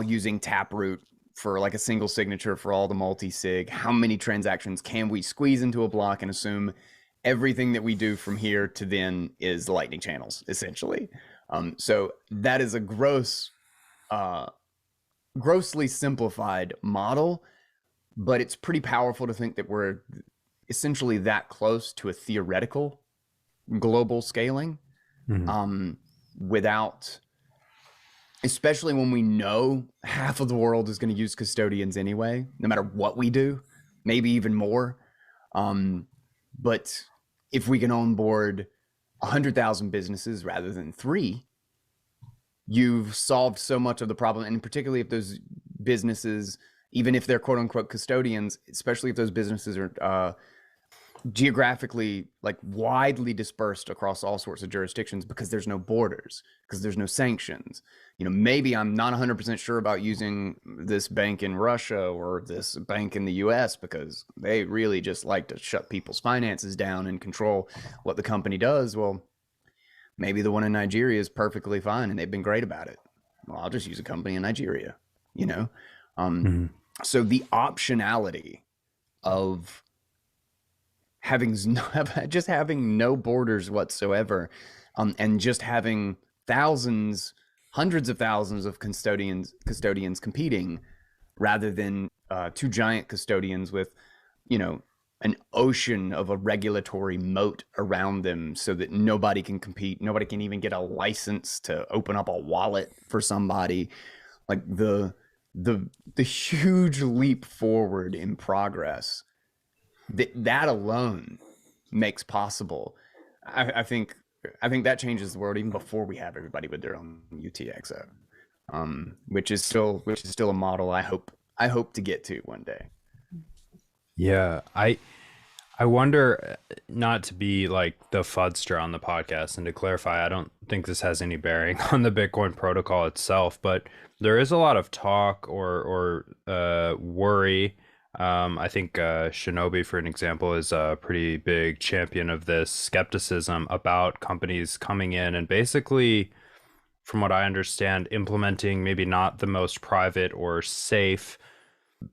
using Taproot for like a single signature for all the multi-sig. How many transactions can we squeeze into a block and assume everything that we do from here to then is Lightning channels, essentially? So that is a grossly simplified model, but it's pretty powerful to think that we're essentially that close to a theoretical global scaling, without, especially when we know half of the world is going to use custodians anyway, no matter what we do, maybe even more. But if we can onboard 100,000 businesses rather than 3, you've solved so much of the problem. And particularly if those businesses, even if they're quote unquote custodians, especially if those businesses are geographically like widely dispersed across all sorts of jurisdictions, because there's no borders, because there's no sanctions. Maybe I'm not 100% sure about using this bank in Russia or this bank in the US because they really just like to shut people's finances down and control what the company does. Well, maybe the one in Nigeria is perfectly fine and they've been great about it. Well, I'll just use a company in Nigeria, So the optionality of just having no borders whatsoever, and just having thousands, hundreds of thousands of custodians competing, rather than two giant custodians with, an ocean of a regulatory moat around them, so that nobody can compete, nobody can even get a license to open up a wallet for somebody. Like the huge leap forward in progress that alone makes possible. I think that changes the world even before we have everybody with their own UTXO, which is still a model I hope to get to one day.
Yeah, I wonder, not to be like the fudster on the podcast, and to clarify, I don't think this has any bearing on the Bitcoin protocol itself, but there is a lot of talk or worry. I think Shinobi, for an example, is a pretty big champion of this skepticism about companies coming in and basically, from what I understand, implementing maybe not the most private or safe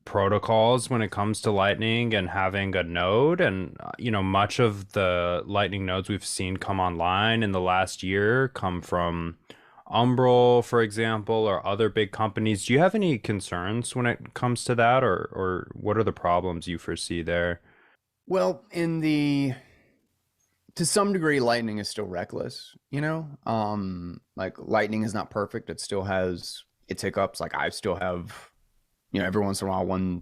protocols when it comes to Lightning and having a node. And much of the Lightning nodes we've seen come online in the last year come from Umbrel, for example, or other big companies. Do you have any concerns when it comes to that, or what are the problems you foresee there?
Well, to some degree, Lightning is still reckless, like Lightning is not perfect. It still has its hiccups. Like I still have, every once in a while, one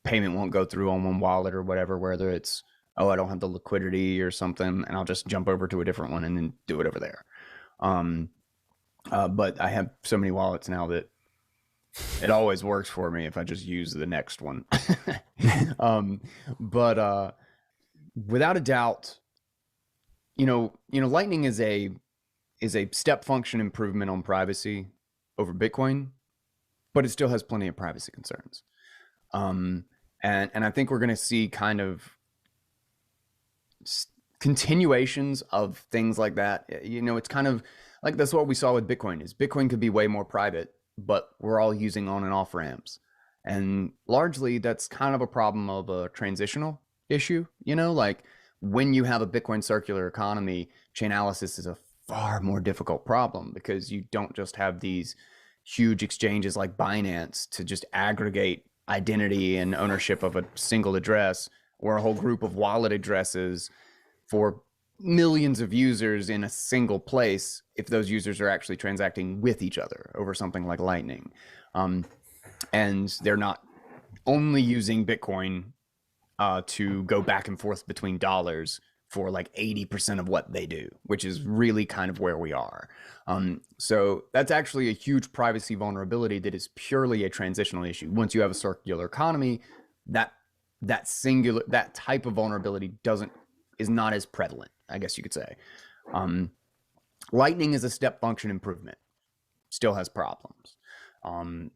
payment won't go through on one wallet or whatever, whether it's, oh, I don't have the liquidity or something, and I'll just jump over to a different one and then do it over there. But I have so many wallets now that it always works for me if I just use the next one. But without a doubt, Lightning is a step function improvement on privacy over Bitcoin, but it still has plenty of privacy concerns. And I think we're going to see kind of continuations of things like that. It's kind of like, that's what we saw with Bitcoin. Is Bitcoin could be way more private, but we're all using on and off ramps. And largely that's kind of a problem of a transitional issue. Like when you have a Bitcoin circular economy, Chainalysis is a far more difficult problem, because you don't just have these huge exchanges like Binance to just aggregate identity and ownership of a single address, or a whole group of wallet addresses for millions of users in a single place, if those users are actually transacting with each other over something like Lightning. And they're not only using Bitcoin to go back and forth between dollars for like 80% of what they do, which is really kind of where we are. So that's actually a huge privacy vulnerability that is purely a transitional issue. Once you have a circular economy, that type of vulnerability is not as prevalent, I guess you could say. Lightning is a step function improvement, still has problems.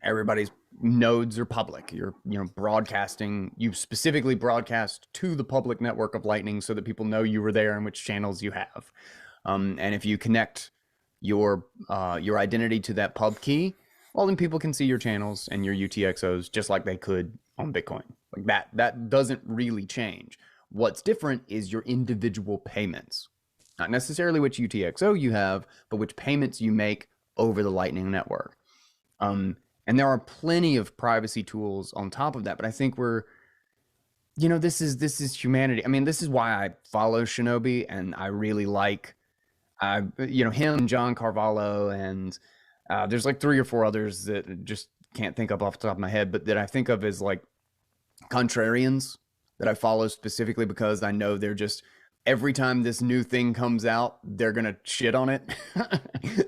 Everybody's nodes are public. You're broadcasting. You specifically broadcast to the public network of Lightning so that people know you were there and which channels you have. And if you connect your identity to that pub key, well, then people can see your channels and your UTXOs just like they could on Bitcoin. Like that doesn't really change. What's different is your individual payments, not necessarily which UTXO you have, but which payments you make over the Lightning network. And there are plenty of privacy tools on top of that, but I think this is humanity. I mean, this is why I follow Shinobi, and I really like, him, John Carvalho, and there's like 3 or 4 others that just can't think of off the top of my head, but that I think of as like contrarians that I follow specifically because I know they're just, every time this new thing comes out, they're going to shit on it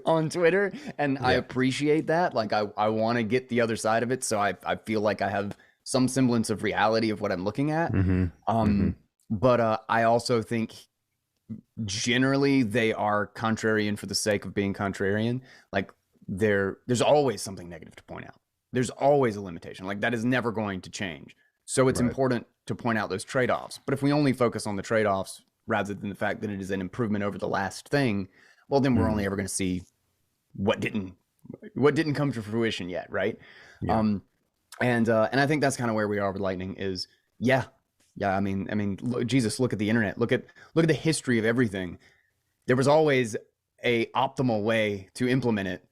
on Twitter. And yeah. I appreciate that. Like I want to get the other side of it. So I feel like I have some semblance of reality of what I'm looking at. But I also think generally they are contrarian for the sake of being contrarian. Like there's always something negative to point out. There's always a limitation. Like that is never going to change. So it's important to point out those trade-offs. But if we only focus on the trade-offs rather than the fact that it is an improvement over the last thing, well, then we're only ever going to see what didn't come to fruition yet, right? Yeah. And I think that's kind of where we are with Lightning. Is yeah, yeah. Look, Jesus, look at the internet. Look at the history of everything. There was always a optimal way to implement it,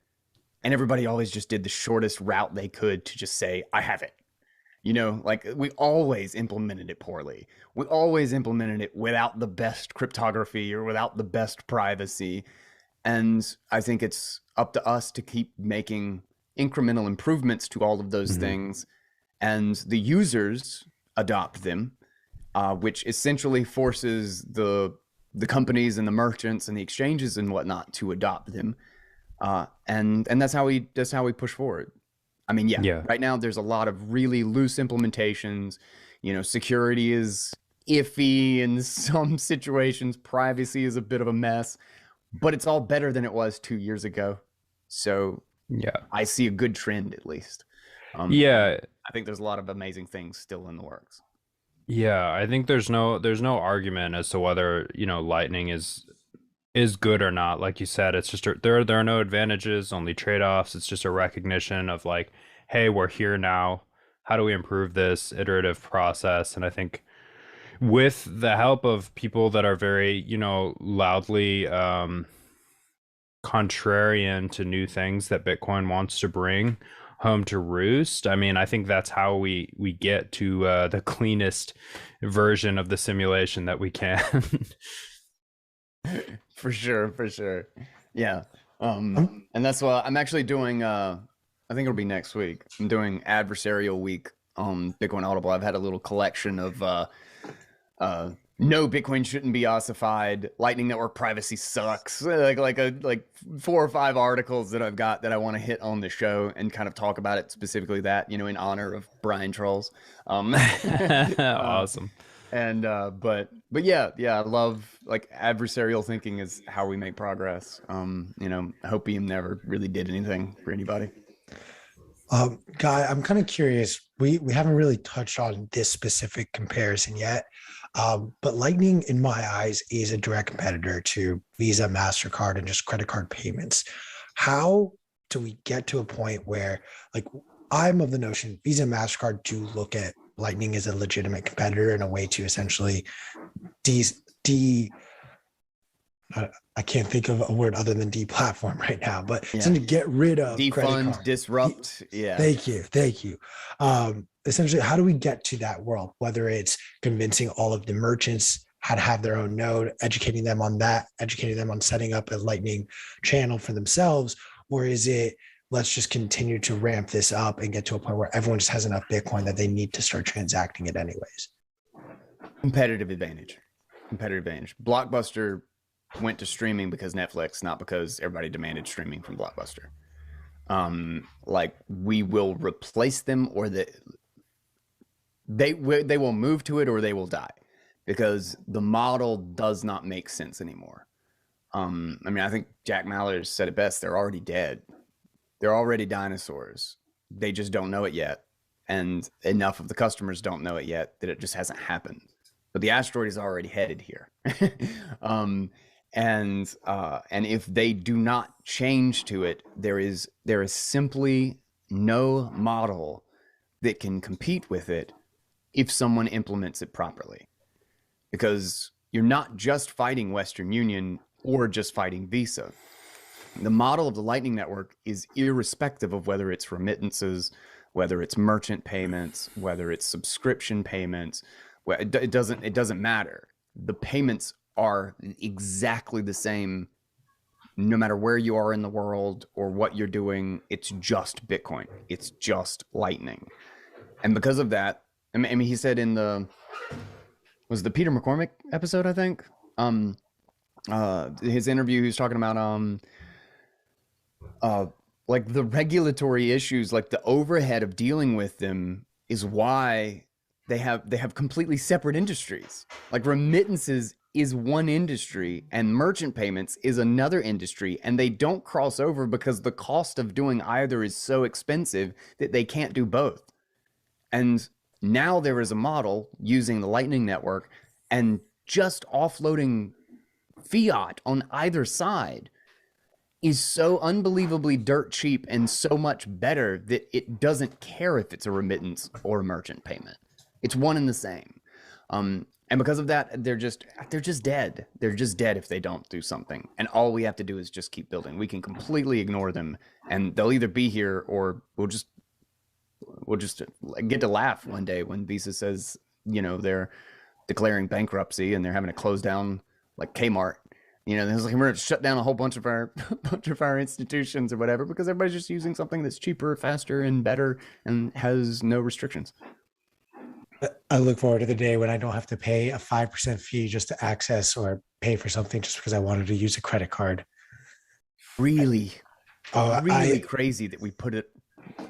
and everybody always just did the shortest route they could to just say, "I have it." You know, like we always implemented it poorly. We always implemented it without the best cryptography or without the best privacy. And I think it's up to us to keep making incremental improvements to all of those things, and the users adopt them, which essentially forces the companies and the merchants and the exchanges and whatnot to adopt them. And that's how we push forward. I mean, yeah,
Yeah.
right now there's a lot of really loose implementations. You know, security is iffy in some situations. Privacy is a bit of a mess, but it's all better than it was 2 years ago. So
Yeah.
I see a good trend at least.
Yeah.
I think there's a lot of amazing things still in the works.
Yeah, I think there's no argument as to whether, you know, Lightning is good or not. Like you said, it's just there are no advantages, only trade-offs. It's just a recognition of like, hey, we're here now. How do we improve this iterative process? And I think with the help of people that are very, you know, loudly contrarian to new things that Bitcoin wants to bring home to roost. I mean, I think that's how we get to the cleanest version of the simulation that we can.
For sure, for sure. Yeah. And that's why I'm actually doing I think it'll be next week. I'm doing adversarial week on Bitcoin Audible. I've had a little collection of no, Bitcoin shouldn't be ossified. Lightning Network privacy sucks. Like 4 or 5 articles that I've got that I want to hit on the show and kind of talk about it specifically, that, you know, in honor of Brian Trolls.
Awesome.
And but yeah, I love, like, adversarial thinking is how we make progress. You know, Hopium never really did anything for anybody.
Guy, I'm kind of curious. We haven't really touched on this specific comparison yet. But Lightning, in my eyes, is a direct competitor to Visa, MasterCard, and just credit card payments. How do we get to a point where, like, I'm of the notion Visa and MasterCard do look at Lightning as a legitimate competitor and a way to essentially I can't think of a word other than deplatform right now, but essentially get rid of
defund, disrupt. Yeah.
Thank you. Essentially, how do we get to that world? Whether it's convincing all of the merchants how to have their own node, educating them on that, educating them on setting up a Lightning channel for themselves, or is it let's just continue to ramp this up and get to a point where everyone just has enough Bitcoin that they need to start transacting it anyways?
Competitive advantage. Blockbuster went to streaming because Netflix, not because everybody demanded streaming from Blockbuster. Like, we will replace them, or they will move to it, or they will die, because the model does not make sense anymore. I mean, I think Jack Mallard said it best. They're already dead. They're already dinosaurs. They just don't know it yet. And enough of the customers don't know it yet that it just hasn't happened. But the asteroid is already headed here. And if they do not change to it, there is simply no model that can compete with it if someone implements it properly. Because you're not just fighting Western Union or just fighting Visa. The model of the Lightning Network is irrespective of whether it's remittances, whether it's merchant payments, whether it's subscription payments. It doesn't matter. The payments are exactly the same no matter where you are in the world or what you're doing. It's just Bitcoin. It's just Lightning. And because of that, I mean, he said in was the Peter McCormick episode, I think, his interview, he was talking about like the regulatory issues, like the overhead of dealing with them is why they have completely separate industries. Like, remittances is one industry and merchant payments is another industry, and they don't cross over because the cost of doing either is so expensive that they can't do both. And now there is a model using the Lightning Network and just offloading fiat on either side is so unbelievably dirt cheap and so much better that it doesn't care if it's a remittance or a merchant payment. It's one and the same. And because of that, they're just dead. They're just dead if they don't do something. And all we have to do is just keep building. We can completely ignore them, and they'll either be here or we'll just get to laugh one day when Visa says, they're declaring bankruptcy and they're having to close down like Kmart. They're like, we're going to shut down a whole bunch of our institutions or whatever because everybody's just using something that's cheaper, faster, and better and has no restrictions.
I look forward to the day when I don't have to pay a 5% fee just to access or pay for something just because I wanted to use a credit card.
Really crazy that we put it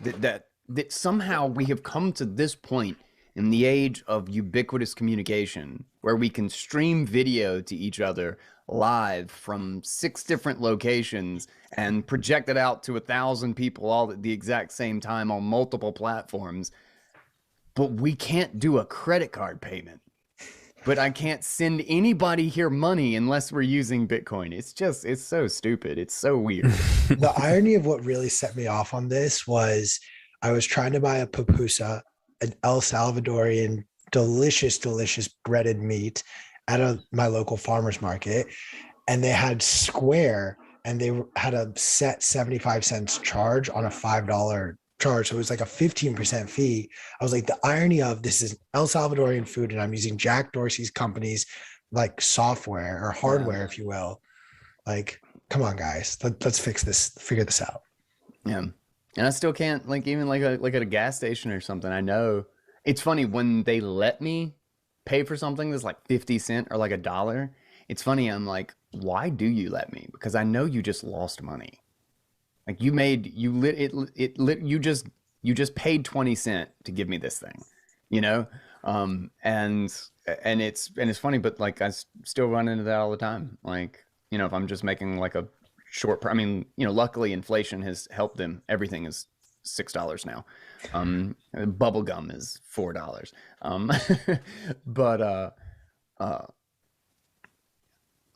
that somehow we have come to this point in the age of ubiquitous communication where we can stream video to each other live from 6 different locations and project it out to 1,000 people all at the exact same time on multiple platforms. But we can't do a credit card payment. But I can't send anybody here money unless we're using Bitcoin. It's so stupid. It's so weird.
The irony of what really set me off on this was I was trying to buy a pupusa, an El Salvadorian, delicious breaded meat at my local farmer's market. And they had Square, and they had a set 75 cents charge on a $5 charge. So it was like a 15% fee. I was like, the irony of this is El Salvadorian food and I'm using Jack Dorsey's company's like software or hardware, if you will. Like, come on, guys, let's figure this out.
Yeah. And I still can't even at a gas station or something. I know it's funny when they let me pay for something that's like 50 cents or like $1. It's funny. I'm like, why do you let me? Because I know you just lost money. Like you just paid 20 cents to give me this thing, and it's funny, but like I still run into that all the time. Like, if I'm just making like a short, luckily inflation has helped them. Everything is $6 now. Bubble gum is $4. But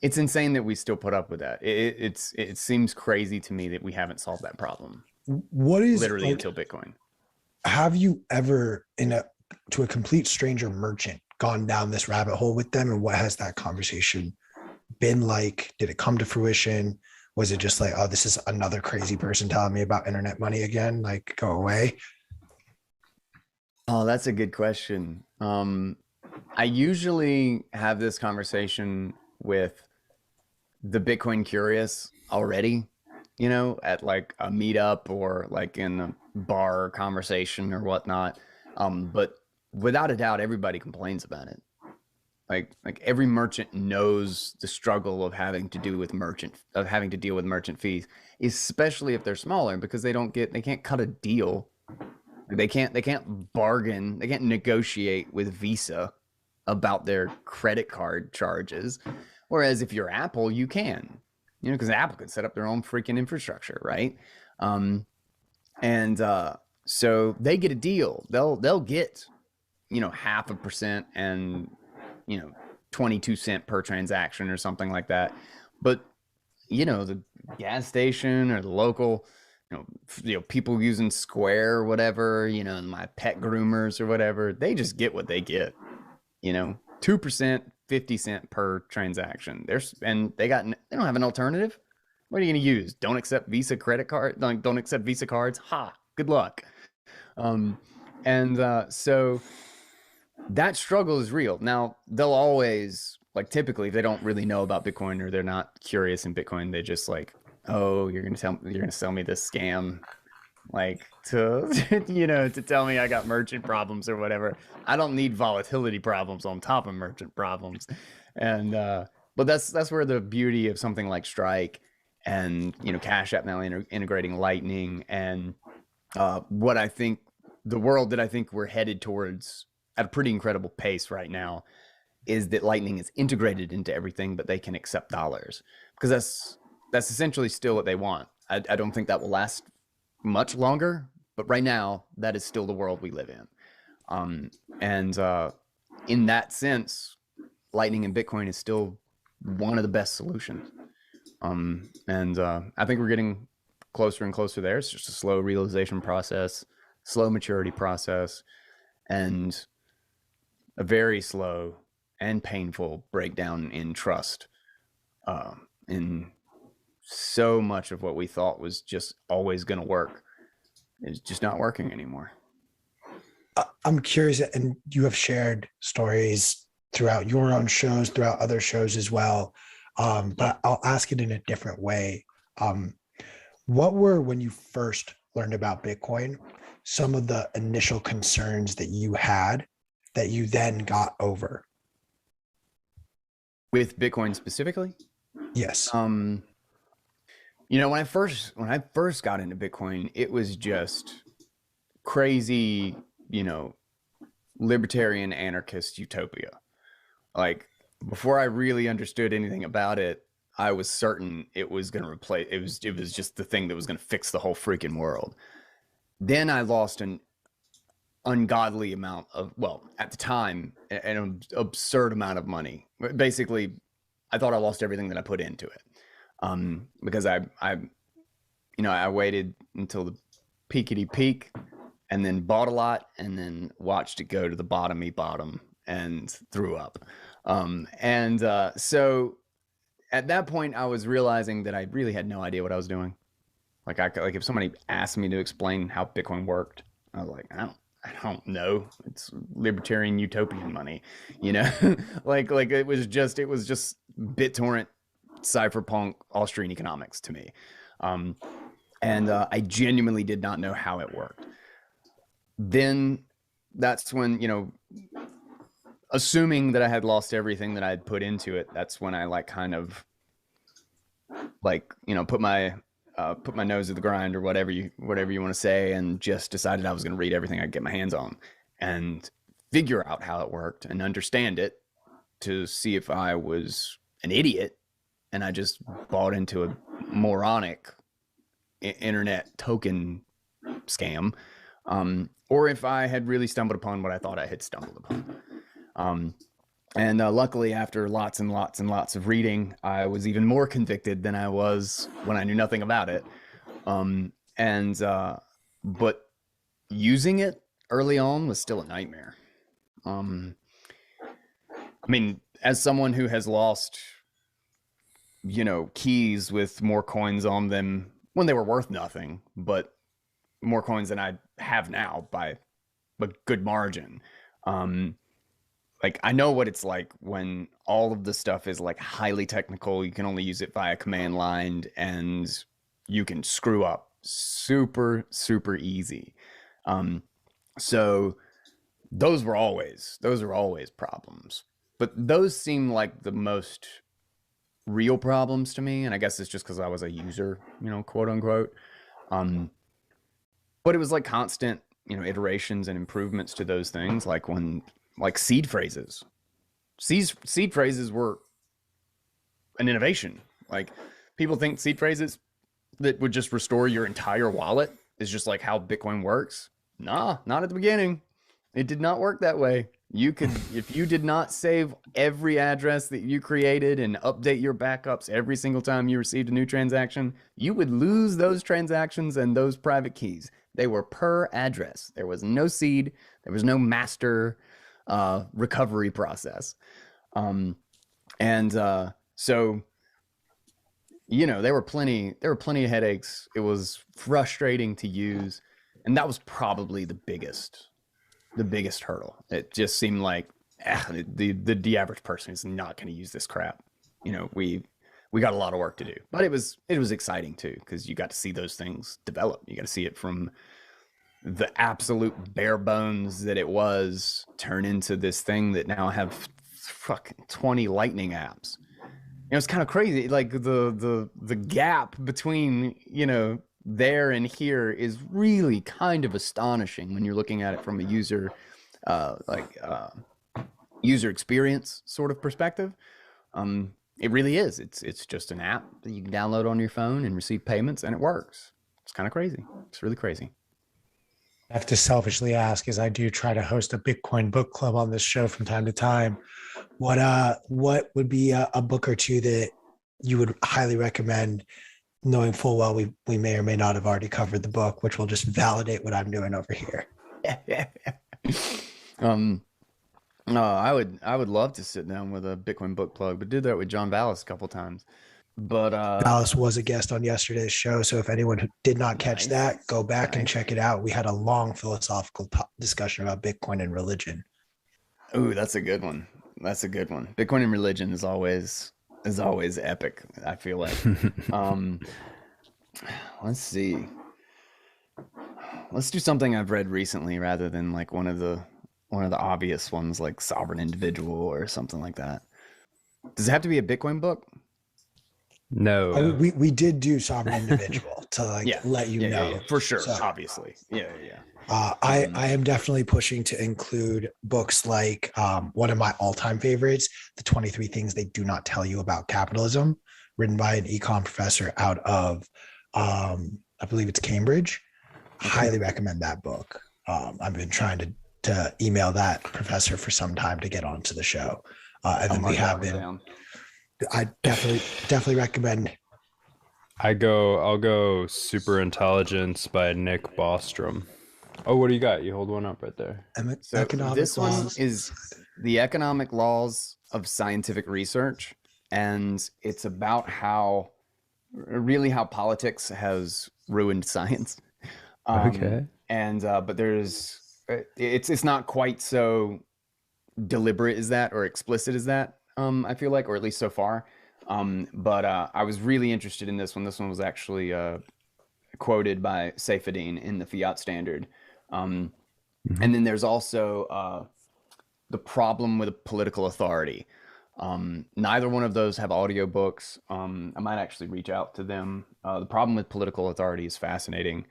it's insane that we still put up with that. It seems crazy to me that we haven't solved that problem.
What is
literally until Bitcoin?
Have you ever to a complete stranger merchant gone down this rabbit hole with them, and what has that conversation been like? Did it come to fruition? Was it just like, oh, this is another crazy person telling me about internet money again? Like, go away.
Oh, that's a good question. I usually have this conversation with the Bitcoin curious already, at like a meetup or like in a bar conversation or whatnot. But without a doubt, everybody complains about it. Like every merchant knows the struggle of having to deal with merchant fees, especially if they're smaller, because they can't cut a deal. They can't bargain. They can't negotiate with Visa about their credit card charges. Whereas if you're Apple, you can, because Apple can set up their own freaking infrastructure, right? So they get a deal. They'll get, 0.5% and 22 cents per transaction or something like that. But the gas station or the local, people using Square or whatever, my pet groomers or whatever, they just get what they get. 2%. 50 cents per transaction. They don't have an alternative. What are you going to use? Don't accept Visa credit card. Don't accept Visa cards. Ha! Good luck. So that struggle is real. Now they'll always typically if they don't really know about Bitcoin or they're not curious in Bitcoin, they just like, oh, you're going to sell me this scam. To tell me I got merchant problems or whatever. I don't need volatility problems on top of merchant problems. And but that's where the beauty of something like Strike and Cash App now integrating Lightning and what I think the world that I think we're headed towards at a pretty incredible pace right now is that Lightning is integrated into everything, but they can accept dollars, because that's essentially still what they want. I don't think that will last much longer, but right now that is still the world we live in. In that sense, Lightning and Bitcoin is still one of the best solutions. And I think we're getting closer and closer there. It's just a slow realization process, slow maturity process, and a very slow and painful breakdown in trust in so much of what we thought was just always going to work is just not working anymore.
I'm curious, and you have shared stories throughout your own shows, throughout other shows as well. But I'll ask it in a different way. What were, when you first learned about Bitcoin, some of the initial concerns that you had that you then got over?
With Bitcoin specifically?
Yes.
You know, when I first got into Bitcoin, it was just crazy, you know, libertarian anarchist utopia. Like, before I really understood anything about it, I was certain it was going to replace it was just the thing that was going to fix the whole freaking world. Then I lost an ungodly amount of, well, at the time, an absurd amount of money. Basically, I thought I lost everything that I put into it. Because I waited until the peakity peak and then bought a lot and then watched it go to the bottom and threw up. So at that point I was realizing that I really had no idea what I was doing. Like if somebody asked me to explain how Bitcoin worked, I was like, I don't know. It's libertarian utopian money, you know? like it was just BitTorrent cypherpunk Austrian economics to me. I genuinely did not know how it worked. Then that's when, you know, assuming that I had lost everything that I had put into it, that's when I put my nose to the grind, or whatever you want to say, and just decided I was going to read everything I could get my hands on and figure out how it worked and understand it to see if I was an idiot and I just bought into a moronic internet token scam, or if I had really stumbled upon what I thought I had stumbled upon. Luckily, after lots and lots and lots of reading, I was even more convicted than I was when I knew nothing about it. But using it early on was still a nightmare. I mean, as someone who has lost, you know, keys with more coins on them when they were worth nothing, but more coins than I have now by a good margin. Like, I know what it's like when all of the stuff is like highly technical. You can only use it via command line and you can screw up super, super easy. So those were always problems, but those seem like the most real problems to me. And I guess it's just because I was a user, you know, quote unquote. But it was like constant, you know, iterations and improvements to those things. Like seed phrases. Seed phrases were an innovation. Like, people think seed phrases that would just restore your entire wallet is just like how Bitcoin works. Nah, not at the beginning. It did not work that way. You could, if you did not save every address that you created and update your backups every single time you received a new transaction, you would lose those transactions and those private keys. They were per address. There was no seed. There was no master recovery process. So, you know, there were plenty of headaches. It was frustrating to use. And that was probably the biggest hurdle. It just seemed like the average person is not going to use this crap. You know, we got a lot of work to do, but it was exciting too, because you got to see those things develop. You got to see it from the absolute bare bones that it was turn into this thing that now have fucking 20 Lightning apps. You know, it's kind of crazy. Like the gap between, you know, there and here is really kind of astonishing when you're looking at it from a user experience sort of perspective. It really is. It's just an app that you can download on your phone and receive payments, and it works. It's kind of crazy. It's really crazy.
I have to selfishly ask, as I do try to host a Bitcoin book club on this show from time to time, what would be a book or two that you would highly recommend, knowing full well we may or may not have already covered the book, which will just validate what I'm doing over here.
No, I would love to sit down with a Bitcoin book plug, but did that with John Vallis a couple times. But
Dallas was a guest on yesterday's show, so if anyone who did not catch
Nice.
that, go back and
Nice.
check it out. We had a long philosophical discussion about Bitcoin and religion.
ooh, that's a good one. That's a good one. Bitcoin and religion is always epic, I feel like. Um, let's see. Let's do something I've read recently rather than like one of the obvious ones like Sovereign Individual or something like that. Does it have to be a Bitcoin book?
No.
We did do Sovereign Individual to let you know.
For sure,
So,
obviously. Yeah.
I am definitely pushing to include books like one of my all-time favorites, The 23 Things They Do Not Tell You About Capitalism, written by an econ professor out of, I believe it's Cambridge. Highly recommend that book. I've been trying to email that professor for some time to get onto the show. And then we have been,
Down.
I definitely recommend.
I'll go Super Intelligence by Nick Bostrom. Oh, what do you got? You hold one up right there.
So
Economic
this one
laws.
is The Economic Laws of Scientific Research, and it's about how politics has ruined science.
Okay.
And but it's not quite so deliberate as that or explicit as that. I feel like, or at least so far. But I was really interested in this one. This one was actually quoted by Saifedean in the Fiat Standard. And then there's also The Problem with Political Authority. Neither one of those have audiobooks. I might actually reach out to them. The Problem with Political Authority is fascinating.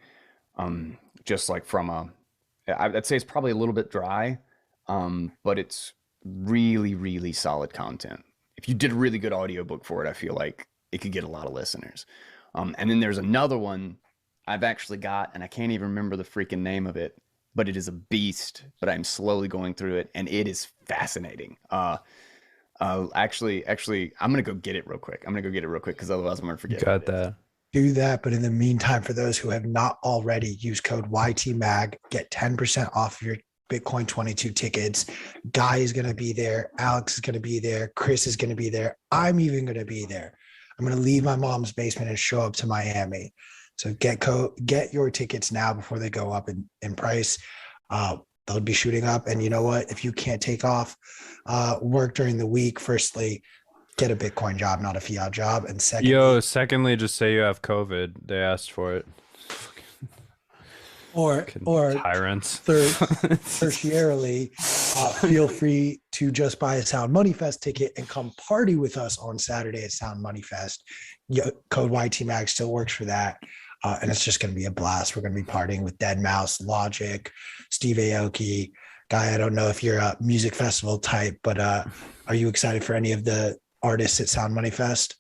Just like I'd say it's probably a little bit dry, but it's really, really solid content. If you did a really good audiobook for it, I feel like it could get a lot of listeners. And then there's another one I've actually got, and I can't even remember the freaking name of it, but it is a beast, but I'm slowly going through it, and it is fascinating. Actually, I'm going to go get it real quick. Because otherwise I'm going to forget.
Got that.
Do that. But in the meantime, for those who have not already, use code YTMAG, get 10% off your Bitcoin 22 tickets. Guy is going to be there. Alex is going to be there. Chris is going to be there. I'm even going to be there. I'm going to leave my mom's basement and show up to Miami. So get your tickets now before they go up in price. They'll be shooting up. And you know what? If you can't take off work during the week, firstly, get a Bitcoin job, not a fiat job. And
secondly, just say you have COVID. They asked for it.
Or
tyrants.
Tertiarily, feel free to just buy a Sound Money Fest ticket and come party with us on Saturday at Sound Money Fest. Code YTMAG still works for that. And it's just going to be a blast. We're going to be partying with Deadmau5, Logic, Steve Aoki. Guy, I don't know if you're a music festival type, but are you excited for any of the artists at Sound Money Fest?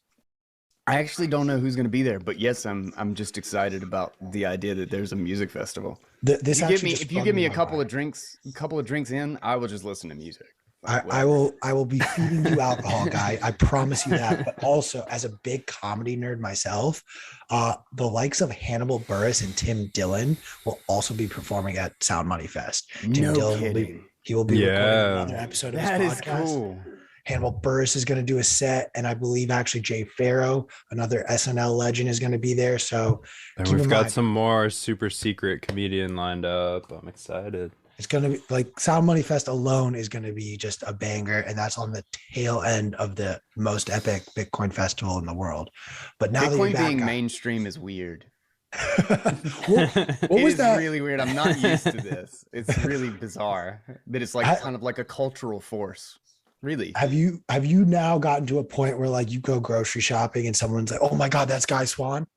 I actually don't know who's going to be there, but yes, I'm just excited about the idea that there's a music festival. If you give me a couple of drinks in, I will just listen to music.
I will be feeding you alcohol, Guy. I promise you that. But also, as a big comedy nerd myself, the likes of Hannibal Buress and Tim Dillon will also be performing at Sound Money Fest. Tim Dillon will be recording another episode of his podcast.
That is cool.
Hannibal Buress is going to do a set, and I believe actually Jay Farrow, another SNL legend, is going to be there. So
and we've got some more super secret comedian lined up. I'm excited.
It's going to be like Sound Money Fest alone is going to be just a banger. And that's on the tail end of the most epic Bitcoin festival in the world. But now
Bitcoin being mainstream is weird.
what was that?
Really weird. I'm not used to this. It's really bizarre that it's like kind of like a cultural force. Really?
Have you now gotten to a point where like you go grocery shopping and someone's like, "Oh my God, that's Guy Swan"?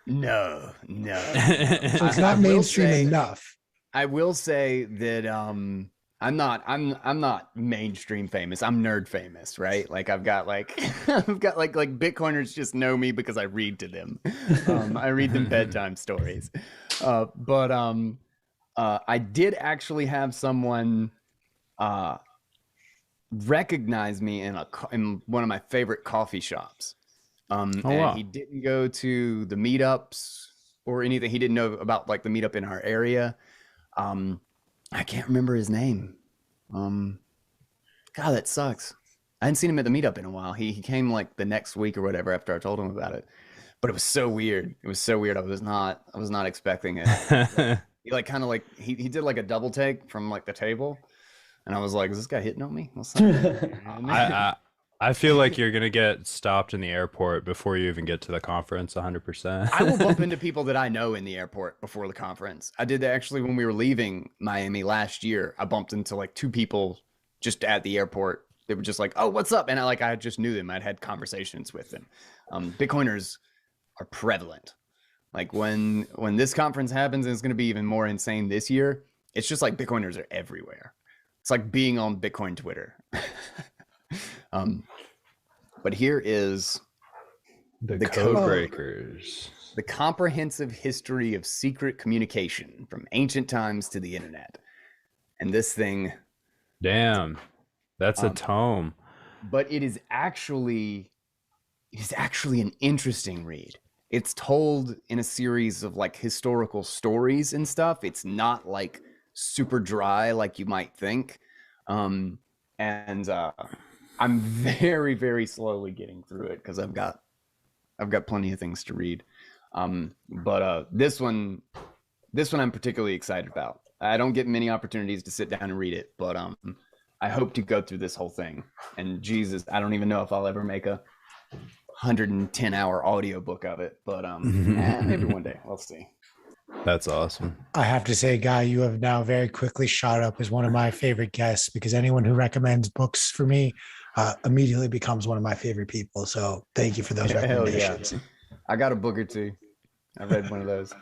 No.
So it's not mainstream enough.
I will say that I'm not mainstream famous. I'm nerd famous, right? Like I've got like Bitcoiners just know me because I read to them. I read them bedtime stories. But I did actually have someone recognized me in one of my favorite coffee shops. And
wow.
he didn't go to the meetups or anything. He didn't know about like the meetup in our area. I can't remember his name. God, that sucks. I hadn't seen him at the meetup in a while. He came like the next week or whatever after I told him about it. But it was so weird. It was so weird. I was not expecting it. He like kind of like he did like a double take from like the table, and I was like, "Is this guy hitting on me?" What's up?
I feel like you're gonna get stopped in the airport before you even get to the conference. 100%.
I will bump into people that I know in the airport before the conference. I did that actually when we were leaving Miami last year. I bumped into like 2 people just at the airport. They were just like, "Oh, what's up?" And I just knew them. I'd had conversations with them. Bitcoiners are prevalent. Like when this conference happens, and it's going to be even more insane this year. It's just like Bitcoiners are everywhere. It's like being on Bitcoin Twitter. But here is
the code breakers.
The comprehensive history of secret communication from ancient times to the internet. And this thing,
damn, that's a tome.
But it is actually an interesting read. It's told in a series of like historical stories and stuff. It's not like super dry like you might think. I'm very, very slowly getting through it because I've got plenty of things to read. But this one I'm particularly excited about. I don't get many opportunities to sit down and read it, but I hope to go through this whole thing. And Jesus, I don't even know if I'll ever make a 110-hour audiobook of it, but maybe one day. We'll see.
That's awesome.
I have to say, Guy, you have now very quickly shot up as one of my favorite guests, because anyone who recommends books for me immediately becomes one of my favorite people. So thank you for those recommendations.
Yeah. I got a book or two. I read one of those.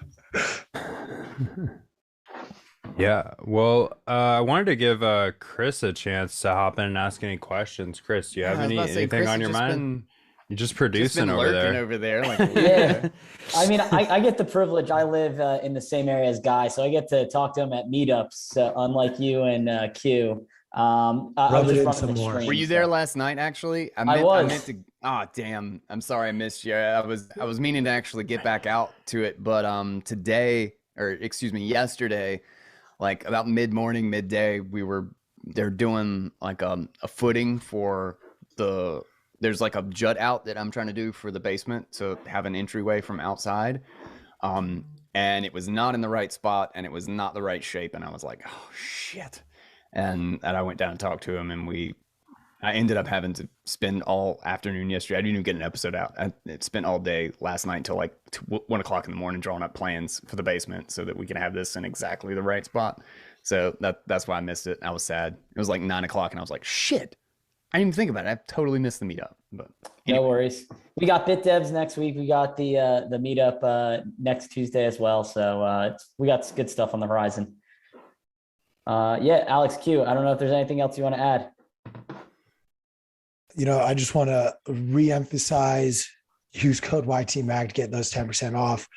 Yeah. Well, I wanted to give Chris a chance to hop in and ask any questions. Chris, do you have anything on your mind? You're just producing over there.
Like,
yeah. I mean, I get the privilege. I live in the same area as Guy, so I get to talk to him at meetups, unlike you and Q. I was just running the stream.
Were you there last night? Actually,
I was.
I meant to. Oh, damn! I'm sorry I missed you. I was meaning to actually get back out to it, but yesterday, like about mid-morning, midday, they're doing like a footing for there's like a jut out that I'm trying to do for the basement to have an entryway from outside. And it was not in the right spot and it was not the right shape. And I was like, oh shit. And I went down and talked to him, and I ended up having to spend all afternoon yesterday. I didn't even get an episode out. I spent all day last night until like 1 o'clock in the morning drawing up plans for the basement so that we can have this in exactly the right spot. So that's why I missed it. I was sad. It was like 9 o'clock and I was like, shit. I didn't even think about it. I totally missed the meetup. But anyway.
No worries. We got Bit Devs next week. We got the meetup next Tuesday as well. So we got good stuff on the horizon. Yeah, Alex Q, I don't know if there's anything else you want to add.
I just want to reemphasize, use code YTMAG to get those 10% off.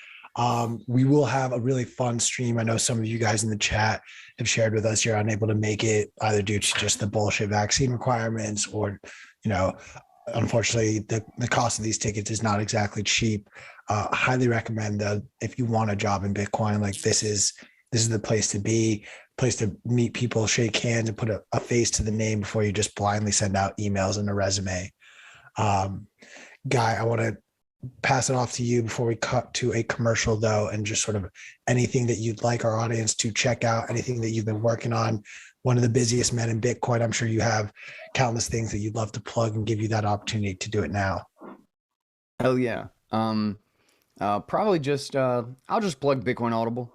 We will have a really fun stream. I know some of you guys in the chat have shared with us you're unable to make it either due to just the bullshit vaccine requirements or, unfortunately the cost of these tickets is not exactly cheap. Highly recommend that if you want a job in Bitcoin, like this is the place to be, place to meet people, shake hands, and put a face to the name before you just blindly send out emails and a resume. Guy, I want to pass it off to you before we cut to a commercial though, and just sort of anything that you'd like our audience to check out, anything that you've been working on. One of the busiest men in Bitcoin. I'm sure you have countless things that you'd love to plug, and give you that opportunity to do it now.
Hell yeah. Probably just I'll just plug Bitcoin Audible.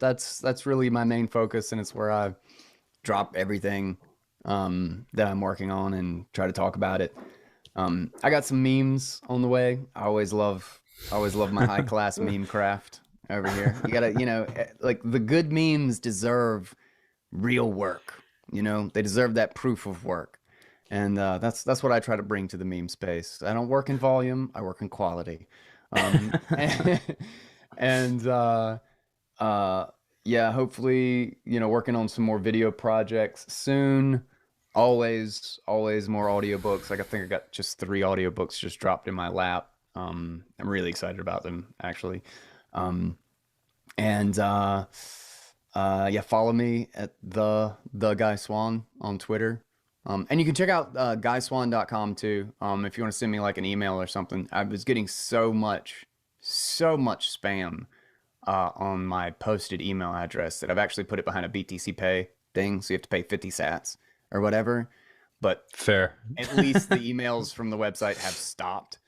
That's really my main focus, and it's where I drop everything that I'm working on and try to talk about it. I got some memes on the way. I always love my high class meme craft over here. You gotta, like the good memes deserve real work. They deserve that proof of work, and that's what I try to bring to the meme space. I don't work in volume. I work in quality. Yeah, hopefully, working on some more video projects soon. always more audiobooks. Like I think I got just 3 audiobooks just dropped in my lap. I'm really excited about them actually. And yeah, follow me at the Guy Swan on Twitter. And you can check out guyswan.com too. If you want to send me like an email or something. I was getting so much spam on my posted email address that I've actually put it behind a BTC Pay thing, so you have to pay 50 sats or whatever. But
Fair.
at least the emails from the website have stopped.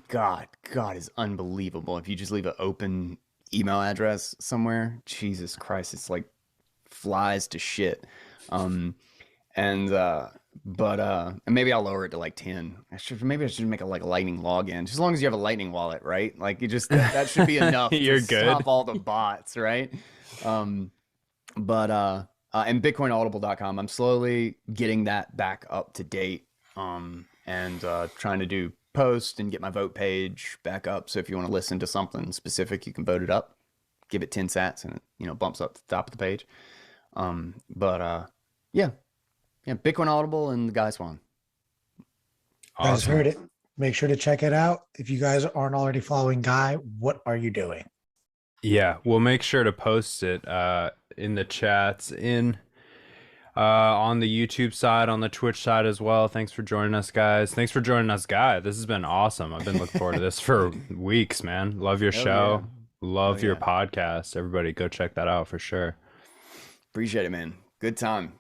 God is unbelievable. If you just leave an open email address somewhere, Jesus Christ, it's like flies to shit. And maybe I'll lower it to like 10. Maybe I should make a like a lightning login, just as long as you have a lightning wallet, right? Like you just that should be enough
You're
to
good.
stop all the bots, right? And bitcoinaudible.com, I'm slowly getting that back up to date. And trying to do post and get my vote page back up. So if you want to listen to something specific, you can vote it up, give it 10 sats, and it bumps up to the top of the page. Yeah, Bitcoin Audible and the Guy Swan.
You guys heard it. Make sure to check it out. If you guys aren't already following Guy, what are you doing?
Yeah, we'll make sure to post it in the chats, on the YouTube side, on the Twitch side as well. Thanks for joining us, guys. Thanks for joining us, Guy. This has been awesome. I've been looking forward to this for weeks, man. Love your show.
Yeah.
Love your podcast. Everybody go check that out for sure.
Appreciate it, man. Good time.